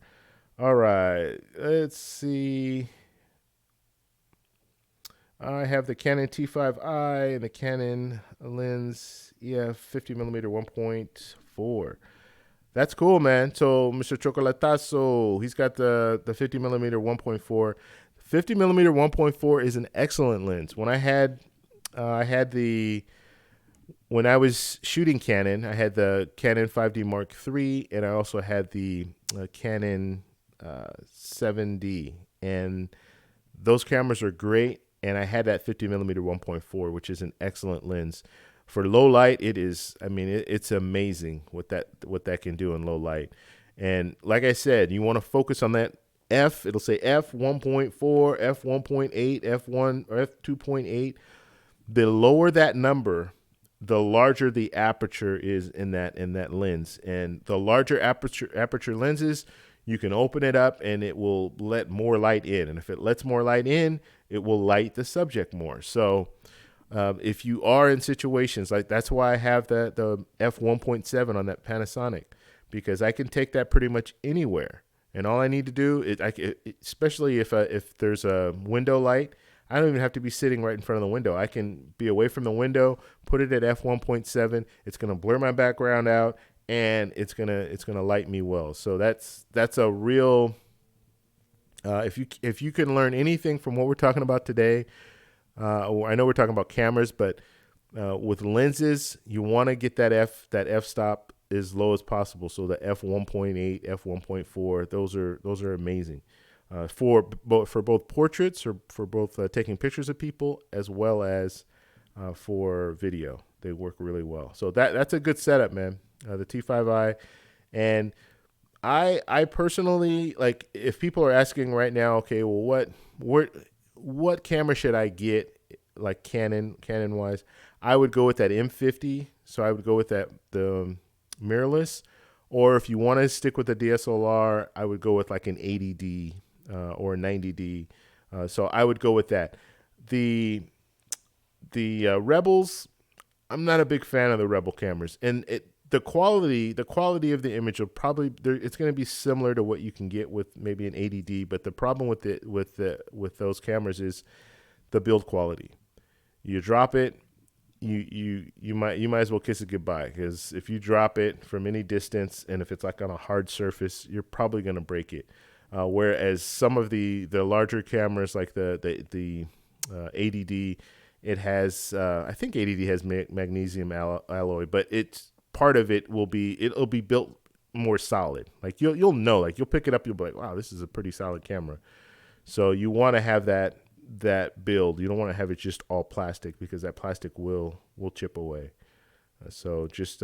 All right, let's see. I have the Canon T5i and the Canon lens EF 50mm 1.4. That's cool, man. So Mr. Chocolatazo, he's got the 50mm 1.4. 50mm 1.4 is an excellent lens. When when I was shooting Canon, I had the Canon 5D Mark III, and I also had the Canon 7D, and those cameras are great. And I had that 50mm 1.4, which is an excellent lens for low light. It is, I mean, it's amazing what that can do in low light. And like I said, you want to focus on that f. It'll say f 1.4, f 1.8, f1 or f 2.8. The lower that number, the larger the aperture is in that lens. And the larger aperture lenses, you can open it up and it will let more light in. And if it lets more light in, it will light the subject more. So if you are in situations like, that's why I have the f1.7 on that Panasonic, because I can take that pretty much anywhere. And all I need to do is, especially if there's a window light, I don't even have to be sitting right in front of the window. I can be away from the window, put it at f1.7. It's going to blur my background out, and it's gonna light me well. So that's a real. If you can learn anything from what we're talking about today, I know we're talking about cameras, but with lenses, you want to get that f stop as low as possible. So the f1.8, f1.4, those are amazing for both portraits or for both taking pictures of people as well as for video. They work really well. So that's a good setup, man. The T5i, and I personally, like, if people are asking right now, okay, well, what camera should I get, like Canon wise? I would go with that M50. So I would go with the mirrorless, or if you want to stick with the DSLR, I would go with like an 80D or a 90D. So I would go with that. The Rebels, I'm not a big fan of the Rebel cameras, and the quality of the image will probably it's going to be similar to what you can get with maybe an 80D. But the problem with those cameras is the build quality. You drop it, you might as well kiss it goodbye, because if you drop it from any distance and if it's like on a hard surface, you're probably going to break it. Whereas some of the larger cameras like the 80D, it has I think 80D has magnesium alloy, but it's part of it'll be built more solid. Like you'll know, like you'll pick it up, you'll be like, wow, this is a pretty solid camera. So you want to have that build. You don't want to have it just all plastic, because that plastic will chip away. So just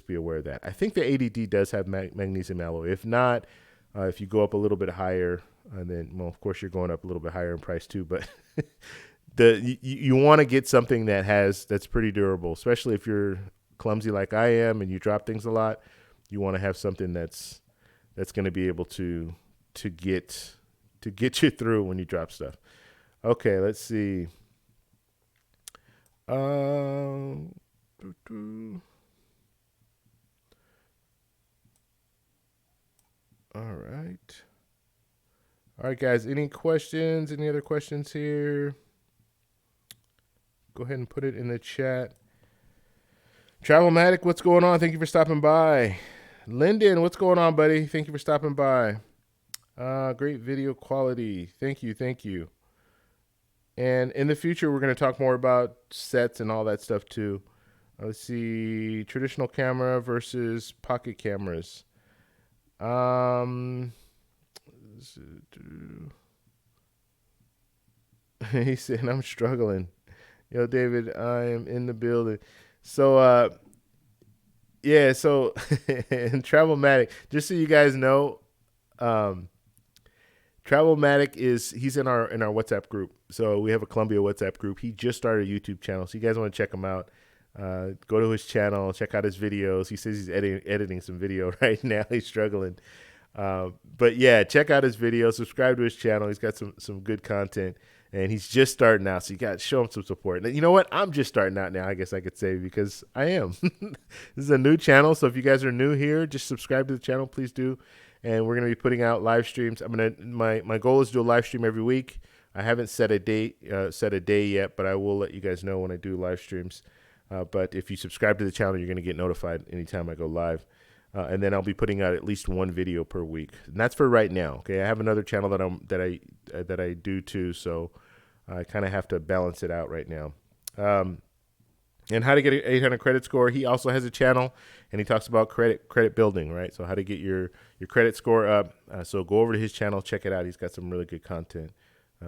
be aware of that. I think the 80D does have magnesium alloy. If not, if you go up a little bit higher, and then, well, of course you're going up a little bit higher in price too, but you want to get something that's pretty durable, especially if you're clumsy like I am and you drop things a lot. You want to have something that's going to be able to get you through when you drop stuff. Okay, let's see. All right. All right, guys. Any questions? Any other questions here? Go ahead and put it in the chat. Travelmatic, what's going on? Thank you for stopping by. Lyndon, what's going on, buddy? Thank you for stopping by. Great video quality. Thank you. And in the future, we're going to talk more about sets and all that stuff too. Let's see, traditional camera versus pocket cameras. He said, I'm struggling. Yo, David, I am in the building. So, yeah, so in Travelmatic, just so you guys know, Travelmatic he's in our WhatsApp group. So we have a Columbia WhatsApp group. He just started a YouTube channel. So you guys want to check him out. Go to his channel, check out his videos. He says he's editing some video right now. He's struggling. But yeah, check out his videos, subscribe to his channel. He's got some good content, and he's just starting out. So you got to show him some support. And you know what? I'm just starting out now, I guess I could say, because I am. This is a new channel. So if you guys are new here, just subscribe to the channel, please do. And we're going to be putting out live streams. My goal is to do a live stream every week. I haven't set a day yet, but I will let you guys know when I do live streams. But if you subscribe to the channel, you're going to get notified anytime I go live. And then I'll be putting out at least one video per week. And that's for right now. Okay, I have another channel that I do too, so I kind of have to balance it out right now. And how to get an 800 credit score. He also has a channel, and he talks about credit building, right? So how to get your credit score up. So go over to his channel, check it out. He's got some really good content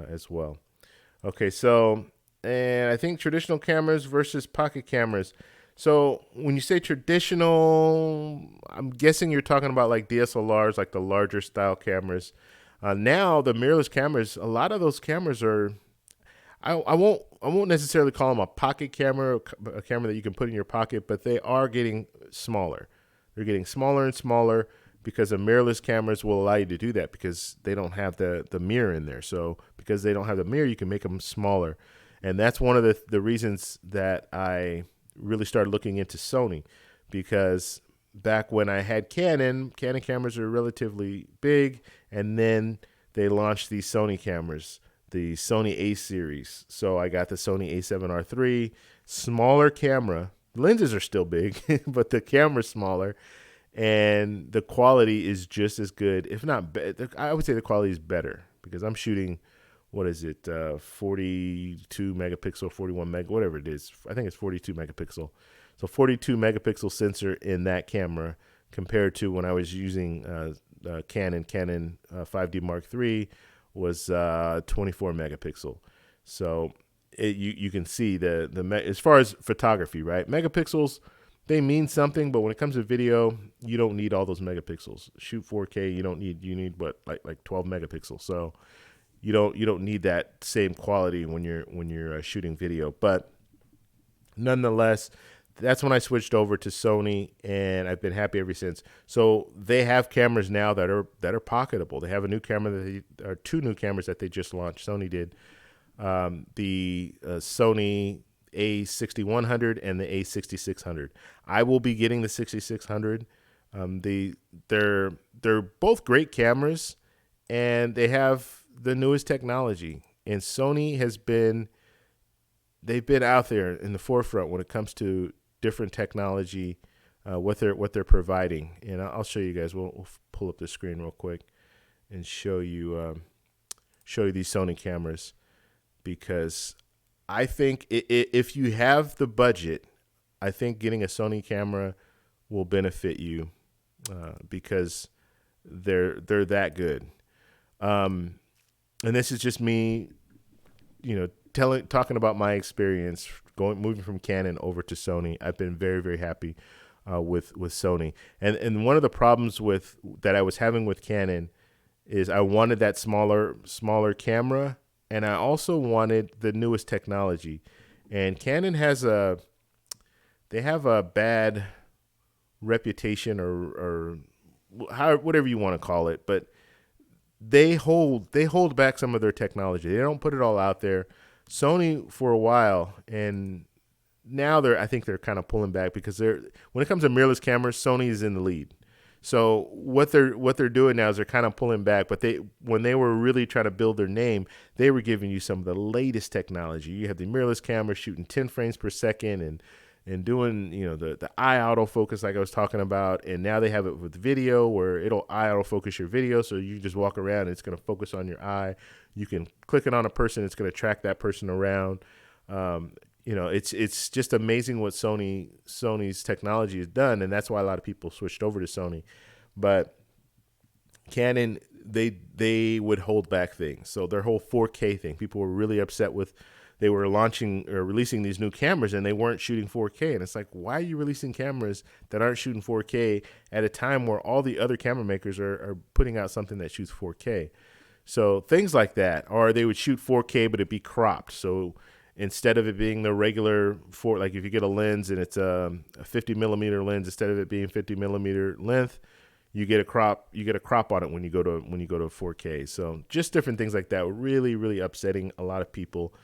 as well. Okay, so, and I think traditional cameras versus pocket cameras. So when you say traditional, I'm guessing you're talking about like DSLRs, like the larger style cameras. Now the mirrorless cameras, a lot of those cameras are, I won't necessarily call them a pocket camera, a camera that you can put in your pocket, but they are getting smaller. They're getting smaller and smaller because the mirrorless cameras will allow you to do that, because they don't have the mirror in there. So because they don't have the mirror, you can make them smaller. And that's one of the reasons that I really started looking into Sony, because back when I had Canon cameras are relatively big, and then they launched these Sony cameras, the Sony A series. So I got the Sony A7R III, smaller camera. Lenses are still big, but the camera's smaller, and the quality is just as good, if not better. I would say the quality is better, because I'm shooting, what is it, 42 megapixel, 41 meg, whatever it is. I think it's 42 megapixel. So 42 megapixel sensor in that camera compared to when I was using Canon 5D Mark III was 24 megapixel. So you can see as far as photography, right? Megapixels, they mean something, but when it comes to video, you don't need all those megapixels. Shoot 4K, you need what, like 12 megapixels. So you don't need that same quality when you're shooting video. But nonetheless, that's when I switched over to Sony, and I've been happy ever since. So they have cameras now that are pocketable. They have a new camera two new cameras that they just launched. Sony did. The Sony A6100 and the A6600. I will be getting the 6600. They're both great cameras, and they have the newest technology. And Sony they've been out there in the forefront when it comes to different technology, what they're providing. And I'll show you guys. We'll pull up the screen real quick and show you these Sony cameras, because I think if you have the budget, I think getting a Sony camera will benefit you, because they're that good. And this is just me, talking about my experience moving from Canon over to Sony. I've been very, very happy with Sony. And one of the problems that I was having with Canon is I wanted that smaller camera, and I also wanted the newest technology. And Canon they have a bad reputation, or whatever you want to call it, but they hold back some of their technology. They don't put it all out there. Sony for a while, and now I think they're kind of pulling back, because when it comes to mirrorless cameras, Sony is in the lead. So what they're doing now is they're kind of pulling back. But when they were really trying to build their name, they were giving you some of the latest technology. You have the mirrorless camera shooting 10 frames per second and doing the eye autofocus like I was talking about. And now they have it with video, where it'll eye autofocus your video, so you just walk around and it's going to focus on your eye. You can click it on a person, it's going to track that person around. It's just amazing what Sony's technology has done, and that's why a lot of people switched over to Sony. But Canon, they would hold back things. So their whole 4K thing, people were really upset with. They were launching or releasing these new cameras, and they weren't shooting 4K. And it's like, why are you releasing cameras that aren't shooting 4K at a time where all the other camera makers are putting out something that shoots 4K? So things like that, or they would shoot 4K but it'd be cropped. So instead of it being the regular like if you get a lens and it's a 50 millimeter lens, instead of it being 50 millimeter length, you get a crop on it when you go to 4K. So just different things like that were really, really upsetting a lot of people.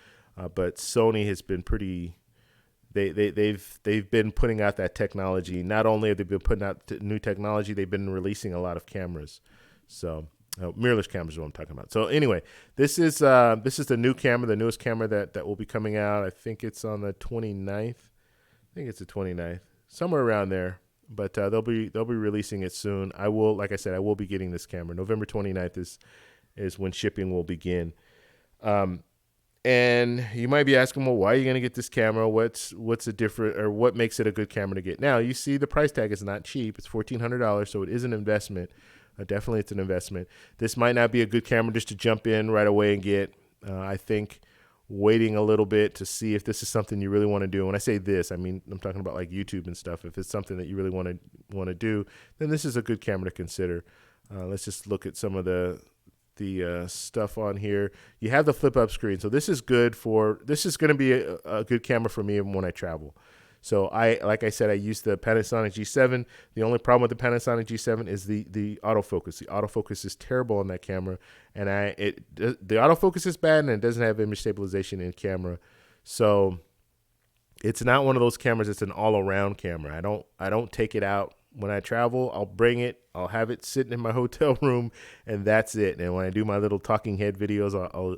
But Sony has been they've been putting out that technology. Not only have they been putting out new technology, they've been releasing a lot of cameras. So mirrorless cameras is what I'm talking about. So anyway, this is the new camera, the newest camera that will be coming out. I think it's on the 29th. I think it's the 29th, somewhere around there. But they'll be releasing it soon. I will be getting this camera. November 29th is when shipping will begin. And you might be asking, well, why are you going to get this camera? What's a different, or what makes it a good camera to get? Now, you see the price tag is not cheap. It's $1,400, so it is an investment. Definitely it's an investment. This might not be a good camera just to jump in right away and get. I think waiting a little bit to see if this is something you really want to do. When I say this, I mean, I'm talking about like YouTube and stuff. If it's something that you really want to do, then this is a good camera to consider. Let's just look at some of the stuff on here. You have the flip up screen. So this is going to be a good camera for me when I travel. So like I said, I use the Panasonic G7. The only problem with the Panasonic G7 is the autofocus. The autofocus is terrible on that camera, and the autofocus is bad, and it doesn't have image stabilization in camera. So it's not one of those cameras. It's an all-around camera. I don't take it out when I travel. I'll bring it. I'll have it sitting in my hotel room, and that's it. And when I do my little talking head videos,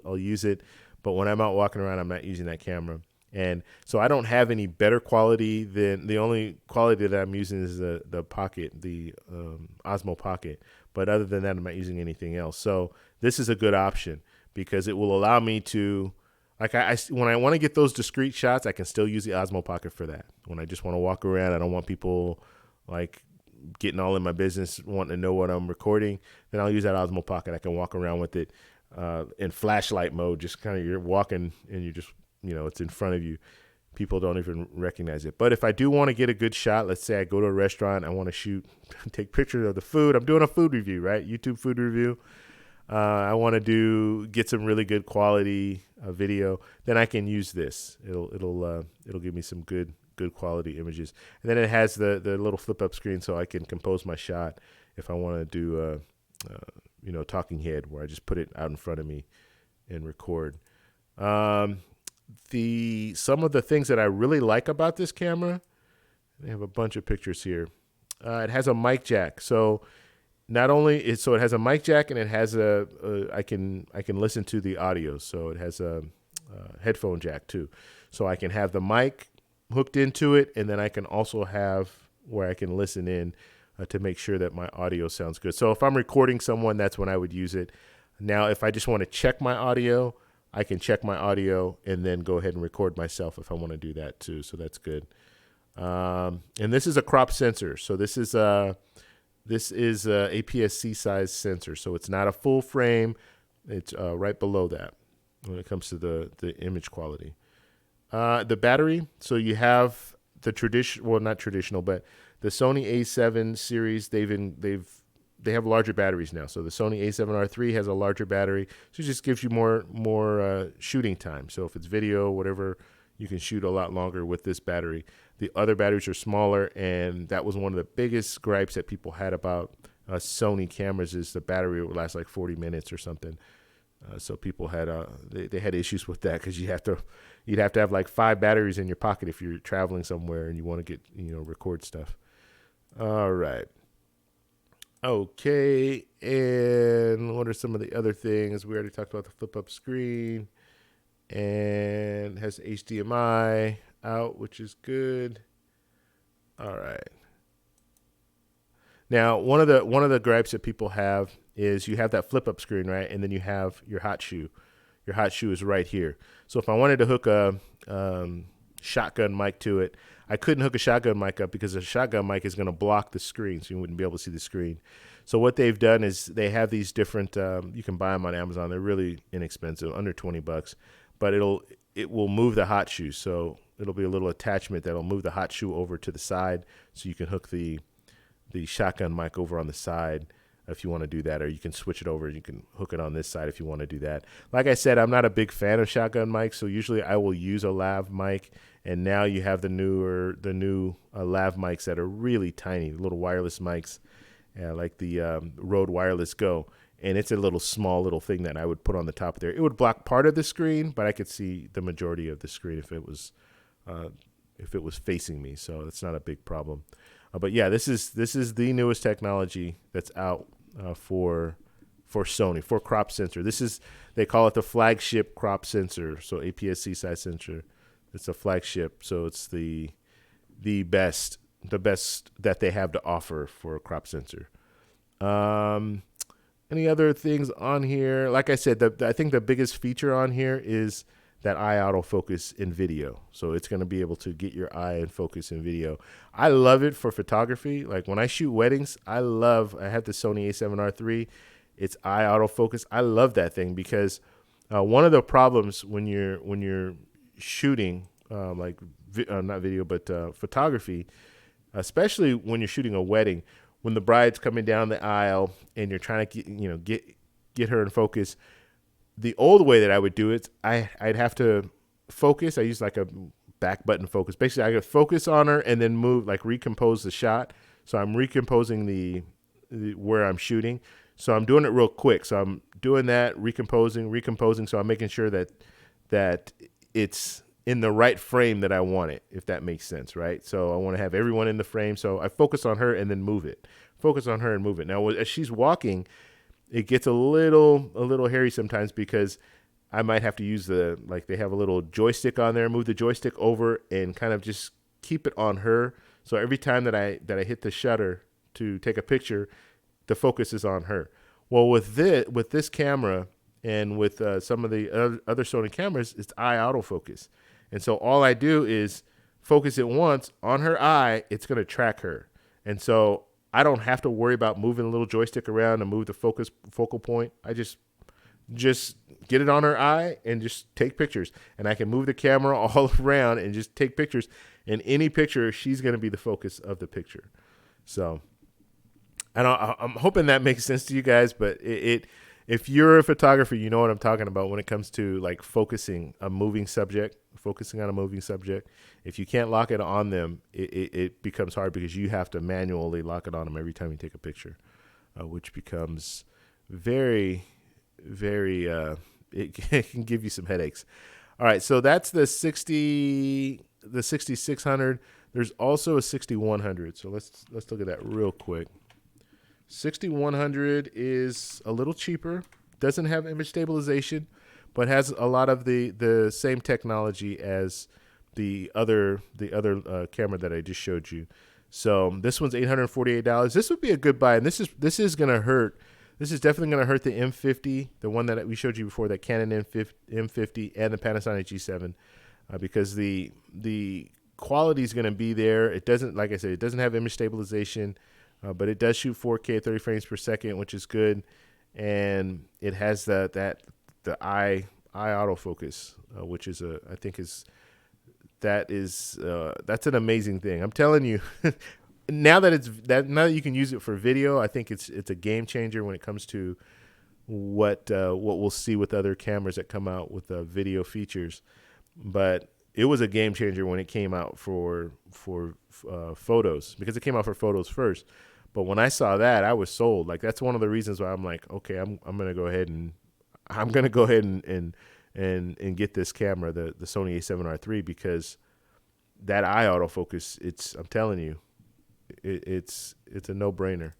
I'll use it. But when I'm out walking around, I'm not using that camera. And so I don't have any better quality than the only quality that I'm using is the Pocket, the Osmo Pocket. But other than that, I'm not using anything else. So this is a good option because it will allow me to, like when I want to get those discrete shots, I can still use the Osmo Pocket for that. When I just want to walk around, I don't want people like getting all in my business, wanting to know what I'm recording, then I'll use that Osmo Pocket. I can walk around with it in flashlight mode, just kind of you're walking and you just, it's in front of you. People don't even recognize it. But if I do want to get a good shot, let's say I go to a restaurant, I want to take pictures of the food. I'm doing a food review, right? YouTube food review. I want to get some really good quality video. Then I can use this. It'll give me some good quality images. And then it has the little flip up screen, so I can compose my shot if I want to do talking head where I just put it out in front of me and record. some of the things that I really like about this camera, they have a bunch of pictures here. It has a mic jack. So not only it has a mic jack, and it has I can listen to the audio. So it has a headphone jack too. So I can have the mic hooked into it, and then I can also have where I can listen in to make sure that my audio sounds good. So if I'm recording someone, that's when I would use it. Now, if I just want to check my audio, I can check my audio and then go ahead and record myself if I want to do that too. So that's good. And this is a crop sensor. So this is a APS-C size sensor. So it's not a full frame. It's right below that when it comes to the image quality. The battery. So you have the not traditional, but the Sony A7 series. They have larger batteries now. So the Sony A7R III has a larger battery, so it just gives you more shooting time. So if it's video, whatever, you can shoot a lot longer with this battery. The other batteries are smaller, and that was one of the biggest gripes that people had about Sony cameras is the battery would last like 40 minutes or something. So people had they had issues with that because you'd have to have like 5 batteries in your pocket if you're traveling somewhere and you want to get record stuff. All right. Okay, and what are some of the other things? We already talked about the flip-up screen, and it has HDMI out, which is good. All right. Now, one of the gripes that people have is you have that flip-up screen, right, and then you have your hot shoe. Your hot shoe is right here. So if I wanted to hook a shotgun mic to it, I couldn't hook a shotgun mic up because a shotgun mic is going to block the screen, so you wouldn't be able to see the screen. So what they've done is they have these different, you can buy them on Amazon. They're really inexpensive, under $20, but it will move the hot shoe. So it'll be a little attachment that'll move the hot shoe over to the side, so you can hook the shotgun mic over on the side if you want to do that, or you can switch it over. You can hook it on this side if you want to do that. Like I said, I'm not a big fan of shotgun mics, so usually I will use a lav mic. And now you have the new lav mics that are really tiny, little wireless mics, like the Rode Wireless Go. And it's a small little thing that I would put on the top there. It would block part of the screen, but I could see the majority of the screen if it was facing me. So it's not a big problem. But yeah, this is the newest technology that's out for Sony, for crop sensor. They call it the flagship crop sensor. So APS-C size sensor. It's a flagship, so it's the best that they have to offer for a crop sensor. Any other things on here? Like I said, I think the biggest feature on here is that eye autofocus in video. So it's going to be able to get your eye in focus in video. I love it for photography. Like when I shoot weddings, I have the Sony A7R III. It's eye autofocus. I love that thing because one of the problems when you're shooting not video but photography, especially when you're shooting a wedding, when the bride's coming down the aisle and you're trying to get her in focus. The old way that I would do it, I'd have to focus. I use like a back button focus. Basically, I could focus on her and then move, like recompose the shot. So I'm recomposing the where I'm shooting. So I'm doing it real quick. So I'm doing that, recomposing. So I'm making sure that it's in the right frame that I want it, if that makes sense, right? So I want to have everyone in the frame. So I focus on her and then move it. Focus on her and move it. Now, as she's walking, it gets a little hairy sometimes because I might have to use they have a little joystick on there, move the joystick over and kind of just keep it on her. So every time that I hit the shutter to take a picture, the focus is on her. Well, with this camera and with some of the other Sony cameras, it's eye autofocus. And so all I do is focus it once on her eye, it's going to track her. And so I don't have to worry about moving a little joystick around to move the focal point. I just get it on her eye and just take pictures. And I can move the camera all around and just take pictures. In any picture, she's going to be the focus of the picture. So I'm hoping that makes sense to you guys, but if you're a photographer, you know what I'm talking about when it comes to like focusing on a moving subject. If you can't lock it on them, it becomes hard because you have to manually lock it on them every time you take a picture, which becomes very, very, it can give you some headaches. All right, so that's the 6600. There's also a 6100. So let's look at that real quick. 6100 is a little cheaper. Doesn't have image stabilization, but has a lot of the same technology as the other camera that I just showed you. So this one's $848. This would be a good buy, and this is gonna hurt. This is definitely gonna hurt the M50, the one that we showed you before, that Canon M50 and the Panasonic G7, because the quality is gonna be there. It doesn't, like I said, it doesn't have image stabilization, but it does shoot 4K at 30 frames per second, which is good, and it has the eye autofocus, which is I think that's an amazing thing. I'm telling you, now that you can use it for video, I think it's a game changer when it comes to what we'll see with other cameras that come out with video features. But it was a game changer when it came out for photos, because it came out for photos first. But when I saw that, I was sold. Like, that's one of the reasons why I'm like, okay, I'm gonna go ahead and get this camera, the Sony A7R III, because that eye autofocus, I'm telling you, it's a no-brainer.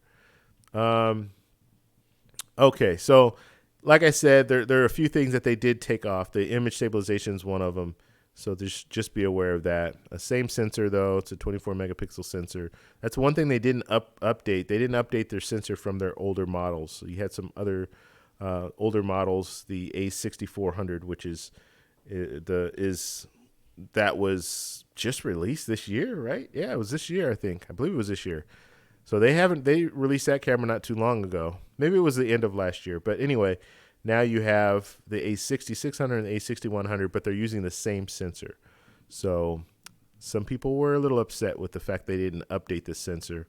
Okay, so like I said, there are a few things that they did take off. The image stabilization is one of them, so just be aware of that. Same sensor though; it's a 24 megapixel sensor. That's one thing they didn't update. They didn't update their sensor from their older models. So you had some other older models, the A6400, which that was just released this year, right? Yeah, it was this year, I think. I believe it was this year. So they released that camera not too long ago. Maybe it was the end of last year. But anyway, now you have the A6600 and the A6100, but they're using the same sensor. So some people were a little upset with the fact they didn't update the sensor.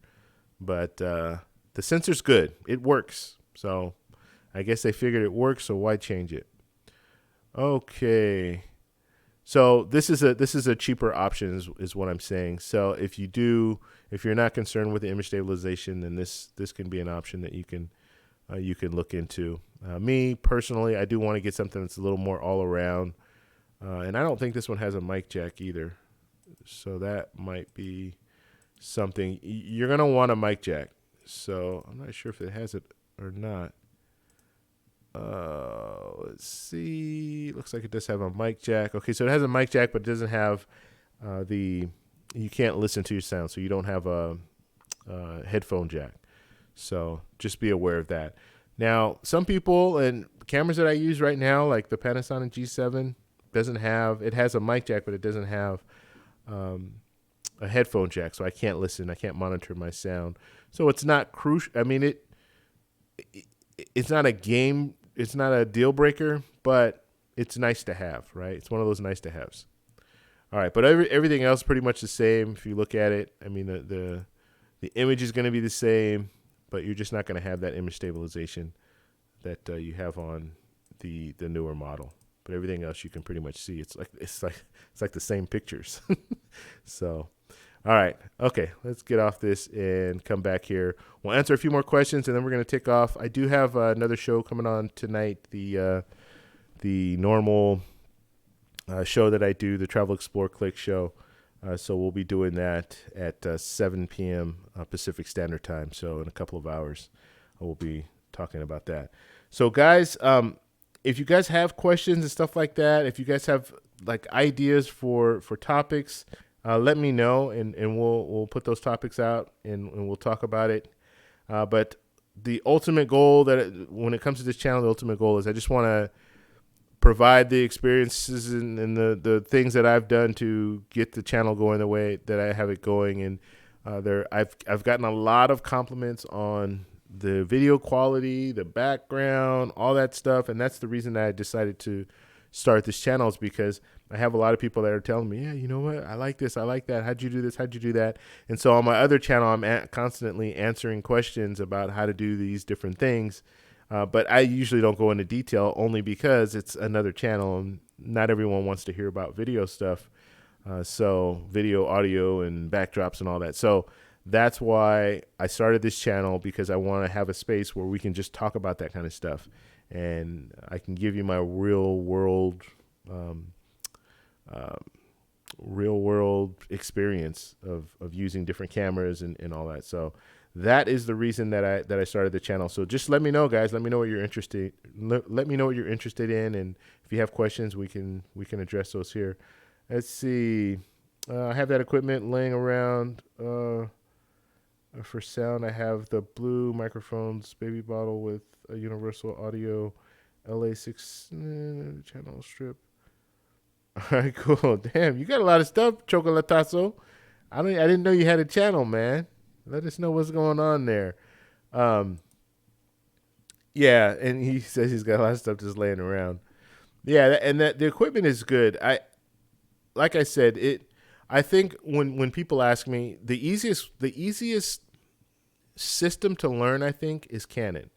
But the sensor's good. It works. So I guess they figured it works, so why change it? Okay. So this is a cheaper option is what I'm saying. So if you're not concerned with the image stabilization, then this can be an option that you can look into. Me personally, I do want to get something that's a little more all around, and I don't think this one has a mic jack either. So that might be something. You're gonna want a mic jack. So I'm not sure if it has it or not. Let's see. Looks like it does have a mic jack. Okay, so it has a mic jack, but it doesn't have you can't listen to your sound, so you don't have a headphone jack. So just be aware of that. Now, some people, and cameras that I use right now, like the Panasonic G7, it has a mic jack, but it doesn't have a headphone jack, so I can't listen. I can't monitor my sound. So it's not crucial. I mean, it's not a deal breaker, but it's nice to have, right? It's one of those nice to haves. All right, but everything else pretty much the same. If you look at it, I mean, the image is going to be the same, but you're just not going to have that image stabilization that you have on the newer model. But everything else you can pretty much see. It's like the same pictures. So, all right, okay, let's get off this and come back here. We'll answer a few more questions, and then we're going to take off. I do have another show coming on tonight, the normal show that I do, the Travel Explore Click show. So we'll be doing that at 7 p.m. Pacific Standard Time. So in a couple of hours, we'll be talking about that. So guys, if you guys have questions and stuff like that, if you guys have like ideas for topics, let me know, and we'll put those topics out and we'll talk about it. But the ultimate goal when it comes to this channel, the ultimate goal is I just want to provide the experiences and the things that I've done to get the channel going the way that I have it going. And I've gotten a lot of compliments on the video quality, the background, all that stuff. And that's the reason that I decided to start this channel, is because I have a lot of people that are telling me, yeah, you know what? I like this. I like that. How'd you do this? How'd you do that? And so on my other channel, I'm constantly answering questions about how to do these different things. But I usually don't go into detail, only because it's another channel and not everyone wants to hear about video stuff. So video, audio, and backdrops and all that. So that's why I started this channel, because I want to have a space where we can just talk about that kind of stuff. And I can give you my real world real world experience of using different cameras and all that. So that is the reason that I started the channel. So just let me know, guys. Let me know what you're interested. Let me know what you're interested in, and if you have questions, we can address those here. Let's see. I have that equipment laying around for sound. I have the blue microphones, baby bottle with a universal audio, LA6 channel strip. All right, cool. Damn, you got a lot of stuff, Chocolatazo. I didn't know you had a channel, man. Let us know what's going on there. Yeah, and he says he's got a lot of stuff just laying around. Yeah, and that the equipment is good. Like I said, I think when people ask me, the easiest system to learn, I think, is Canon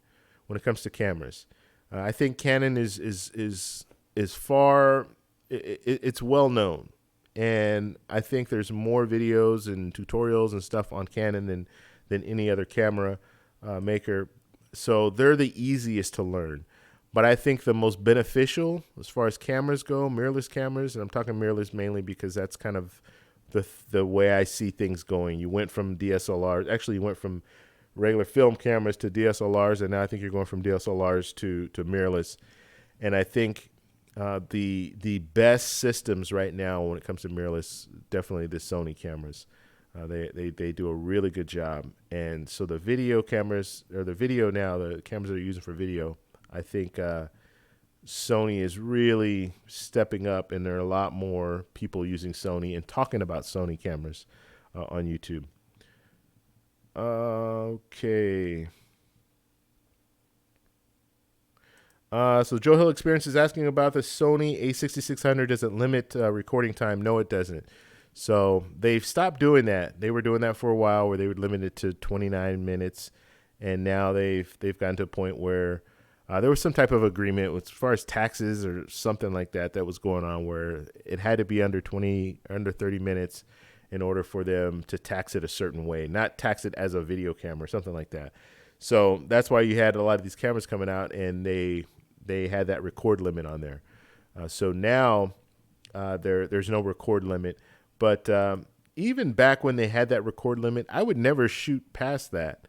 when it comes to cameras. I think Canon is far, it's well known, and I think there's more videos and tutorials and stuff on Canon than any other camera maker. So they're the easiest to learn. But I think the most beneficial as far as cameras go, mirrorless cameras, and I'm talking mirrorless mainly because that's kind of the way I see things going. You went from DSLRs, actually you went from regular film cameras to DSLRs, and now I think you're going from DSLRs to mirrorless. And I think the best systems right now when it comes to mirrorless, definitely the Sony cameras. They do a really good job. And so the video cameras, or the cameras that are using for video, I think Sony is really stepping up, and there are a lot more people using Sony and talking about Sony cameras on YouTube. Okay. So Joe Hill Experience is asking about the Sony A6600. Does it limit recording time? No, it doesn't. So they've stopped doing that. They were doing that for a while where they would limit it to 29 minutes. And now they've gotten to a point where there was some type of agreement as far as taxes or something like that was going on, where it had to be under 30 minutes in order for them to tax it a certain way, not tax it as a video camera or something like that. So that's why you had a lot of these cameras coming out, and they had that record limit on there. So now there's no record limit. But even back when they had that record limit, I would never shoot past that.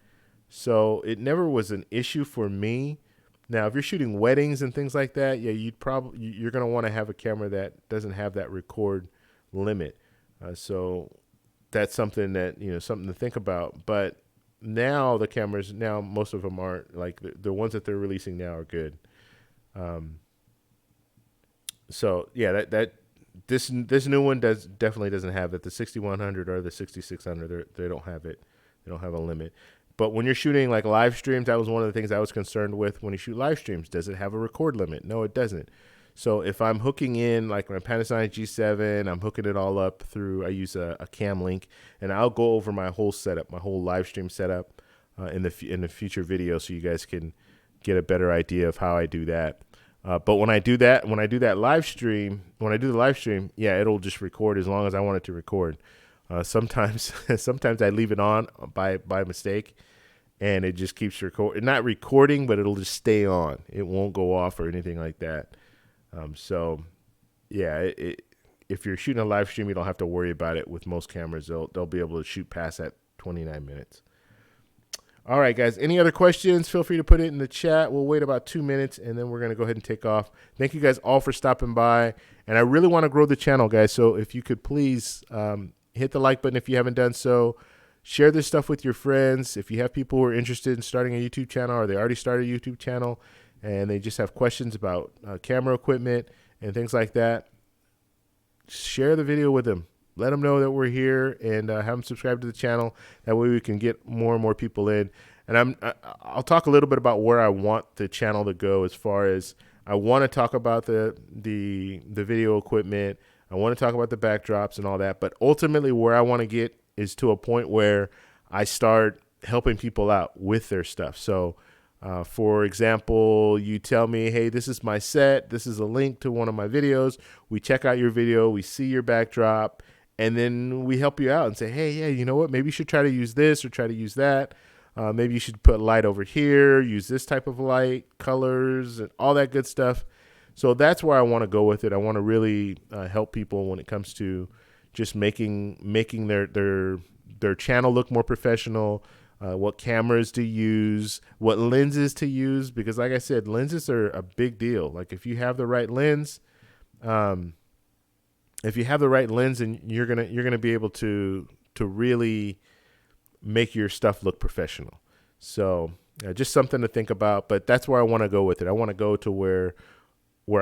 So it never was an issue for me. Now, if you're shooting weddings and things like that, yeah, you're going to want to have a camera that doesn't have that record limit. So that's something something to think about. But now the cameras, most of them aren't, like the ones that they're releasing now are good. So yeah, this new one definitely doesn't have that. The 6100 or the 6600, they don't have it. They don't have a limit. But when you're shooting like live streams, that was one of the things I was concerned with when you shoot live streams. Does it have a record limit? No, it doesn't. So if I'm hooking in like my Panasonic G7, I'm hooking it all up through, I use a cam link, and I'll go over my whole setup, my whole live stream setup in the future video, so you guys can get a better idea of how I do that. But when I do the live stream, yeah, it'll just record as long as I want it to record. Sometimes I leave it on by mistake, and it just keeps not recording, but it'll just stay on. It won't go off or anything like that. So yeah, if you're shooting a live stream, you don't have to worry about it. With most cameras, they'll be able to shoot past that 29 minutes. All right, guys, any other questions? Feel free to put it in the chat. We'll wait about 2 minutes, and then we're going to go ahead and take off. Thank you guys all for stopping by. And I really want to grow the channel, guys. So if you could please hit the like button if you haven't done so. Share this stuff with your friends. If you have people who are interested in starting a YouTube channel, or they already started a YouTube channel, and they just have questions about camera equipment and things like that, share the video with them. Let them know that we're here, and have them subscribe to the channel. That way we can get more and more people in. And I'll talk a little bit about where I want the channel to go, as far as I want to talk about the video equipment. I want to talk about the backdrops and all that. But ultimately where I want to get is to a point where I start helping people out with their stuff. So for example, you tell me, hey, this is my set. This is a link to one of my videos. We check out your video. We see your backdrop. And then we help you out and say, hey, yeah, you know what? Maybe you should try to use this or try to use that. Maybe you should put light over here, use this type of light, colors, and all that good stuff. So that's where I want to go with it. I want to really help people when it comes to just making their channel look more professional, what cameras to use, what lenses to use, because like I said, lenses are a big deal. Like if you have the right lens, um, and you're gonna be able to really make your stuff look professional. So just something to think about. But that's where I want to go with it. I want to go to where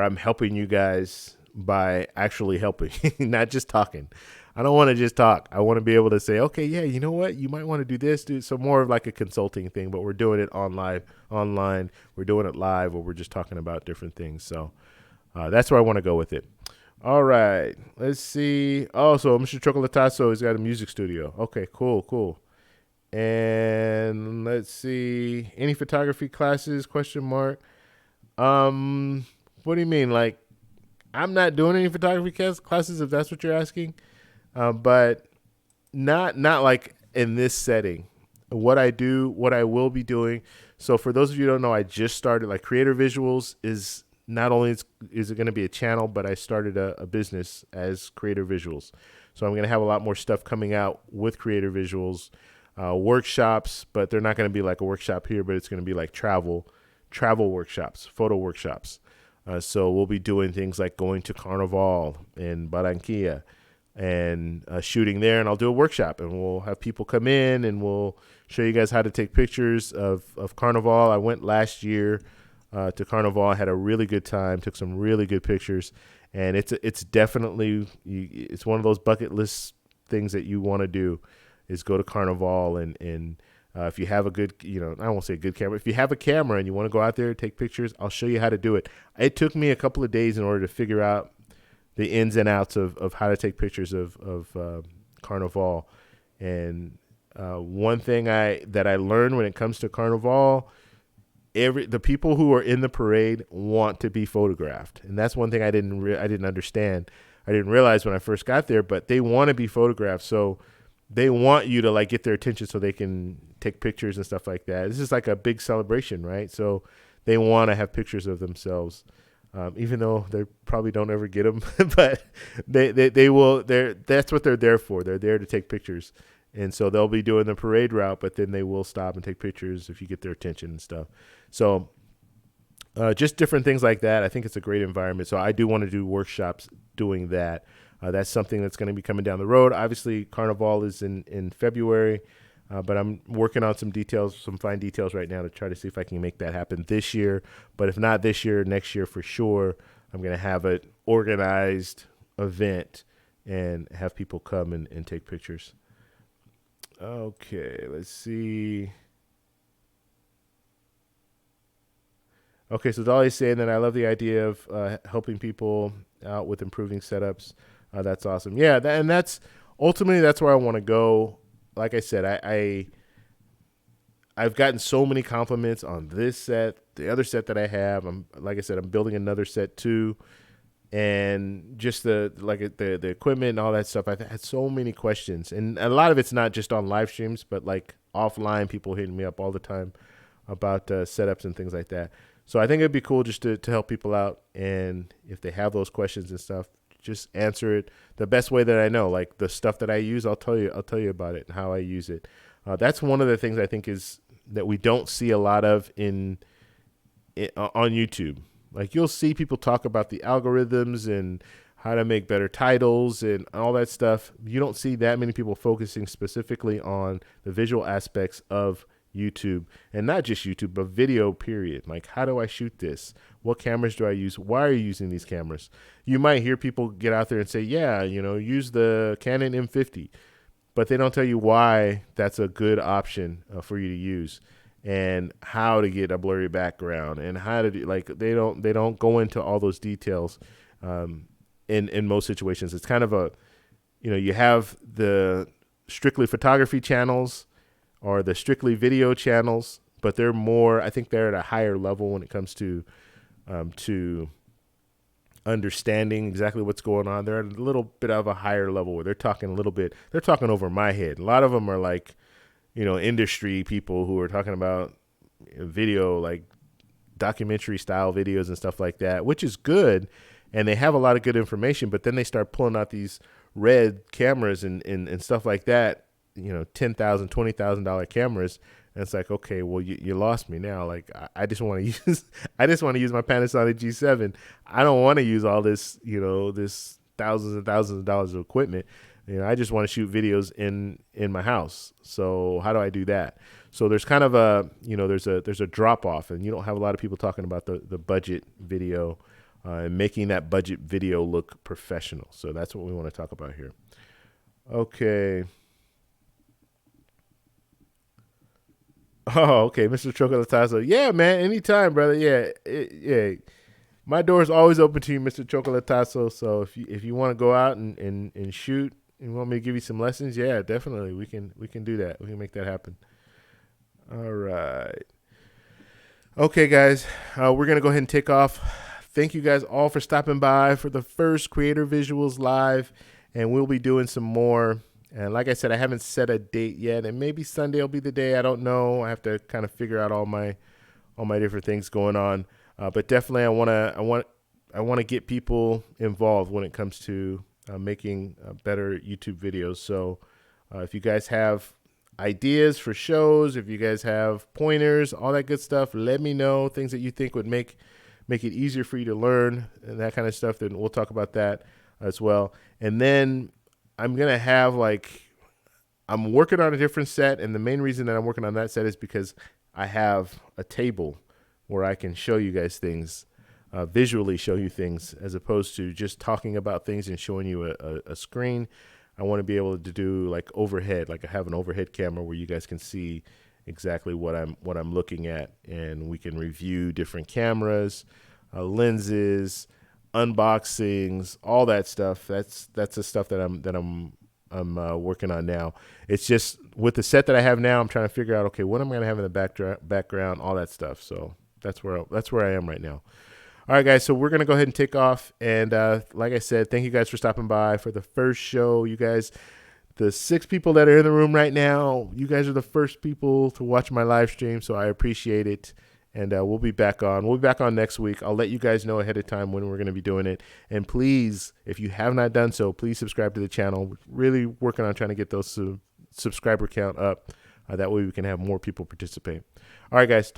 I'm helping you guys by actually helping, not just talking. I don't want to just talk. I want to be able to say, okay, yeah, you know what? You might want to do this, do so more of like a consulting thing, but we're doing it online. We're doing it live, where we're just talking about different things. So that's where I want to go with it. All right, let's see. Oh, so Mr. Chocolatazo has got a music studio. Okay, cool. And let's see, any photography classes? Question mark. What do you mean? Like, I'm not doing any photography classes, if that's what you're asking. But not like in this setting. What I will be doing. So for those of you who don't know, I just started, like, Creator Visuals is not only is it going to be a channel, but I started a business as Creator Visuals. So I'm going to have a lot more stuff coming out with Creator Visuals, workshops, but they're not going to be like a workshop here, but it's going to be like travel workshops, photo workshops. So we'll be doing things like going to Carnival in Barranquilla and shooting there, and I'll do a workshop, and we'll have people come in and we'll show you guys how to take pictures of Carnival. I went last year to Carnival. I had a really good time, took some really good pictures, and it's definitely, it's one of those bucket list things that you want to do, is go to Carnival. And if you have a good, I won't say a good camera. If you have a camera and you want to go out there and take pictures, I'll show you how to do it. It took me a couple of days in order to figure out the ins and outs of how to take pictures of Carnival. And one thing that I learned when it comes to Carnival, the people who are in the parade want to be photographed, and that's one thing I didn't understand. I didn't realize when I first got there, but they want to be photographed. So they want you to like get their attention so they can take pictures and stuff like that. This is like a big celebration, right? So they want to have pictures of themselves, even though they probably don't ever get them, but they will. That's what they're there for. They're there to take pictures. And so they'll be doing the parade route, but then they will stop and take pictures if you get their attention and stuff. So just different things like that. I think it's a great environment. So I do want to do workshops doing that. That's something that's going to be coming down the road. Obviously, Carnival is in February, but I'm working on some fine details right now to try to see if I can make that happen this year. But if not this year, next year for sure, I'm going to have an organized event and have people come and take pictures. Okay, let's see. Okay, so Dolly's saying that I love the idea of helping people out with improving setups. That's awesome. Yeah, and that's ultimately that's where I want to go. Like I said, I've gotten so many compliments on this set, the other set that I have. Like I said, I'm building another set too, and just the equipment and all that stuff. I've had so many questions, and a lot of it's not just on live streams, but like offline, people hitting me up all the time about setups and things like that. So I think it'd be cool just to help people out, and if they have those questions and stuff, just answer it the best way that I know. Like the stuff that I use, I'll tell you about it and how I use it. That's one of the things I think is that we don't see a lot of on YouTube. Like you'll see people talk about the algorithms and how to make better titles and all that stuff. You don't see that many people focusing specifically on the visual aspects of YouTube, and not just YouTube, but video period. Like, how do I shoot this? What cameras do I use? Why are you using these cameras? You might hear people get out there and say, yeah, use the Canon M50, but they don't tell you why that's a good option for you to use, and how to get a blurry background, and how to do, like, they don't go into all those details. In most situations, it's kind of you have the strictly photography channels or the strictly video channels, but I think they're at a higher level when it comes to understanding exactly what's going on. They're at a little bit of a higher level where they're talking over my head. A lot of them are like, industry people who are talking about video like documentary style videos and stuff like that, which is good. And they have a lot of good information, but then they start pulling out these red cameras and stuff like that, you know, $10,000, $20,000 cameras. And it's like, okay, well, you lost me now. Like, I just want to use, I just want to use my Panasonic G7. I don't want to use all this, you know, this thousands and thousands of dollars of equipment. You know, I just want to shoot videos in my house. So how do I do that? So there's kind of a, you know, there's a drop off, and you don't have a lot of people talking about the budget video and making that budget video look professional. So that's what we want to talk about here. Okay. Oh, okay, Mr. Chocolatazo. Yeah, man, anytime, brother. Yeah, yeah. My door is always open to you, Mr. Chocolatazo. So if you want to go out and shoot, and you want me to give you some lessons, yeah, definitely. We can do that. We can make that happen. All right. Okay, guys, we're gonna go ahead and take off. Thank you guys all for stopping by for the first Creator Visuals Live, and we'll be doing some more. And like I said, I haven't set a date yet, and maybe Sunday will be the day. I don't know. I have to kind of figure out all my different things going on. But definitely, I want to get people involved when it comes to making better YouTube videos. So if you guys have ideas for shows, if you guys have pointers, all that good stuff, let me know. Things that you think would make it easier for you to learn and that kind of stuff. Then we'll talk about that as well. And then I'm going to have I'm working on a different set. And the main reason that I'm working on that set is because I have a table where I can show you guys things, visually show you things, as opposed to just talking about things and showing you a screen. I want to be able to do like overhead, like I have an overhead camera where you guys can see exactly what I'm looking at, and we can review different cameras, lenses, unboxings, all that stuff. That's the stuff that I'm working on now. It's just with the set that I have now, I'm trying to figure out, okay, what am I gonna have in the background, all that stuff. So that's where I am right now. All right, guys. So we're gonna go ahead and take off. And like I said, thank you guys for stopping by for the first show. You guys, the 6 people that are in the room right now, you guys are the first people to watch my live stream, so I appreciate it. And we'll be back on. We'll be back on next week. I'll let you guys know ahead of time when we're going to be doing it. And please, if you have not done so, please subscribe to the channel. We're really working on trying to get those subscriber count up. That way we can have more people participate. All right, guys.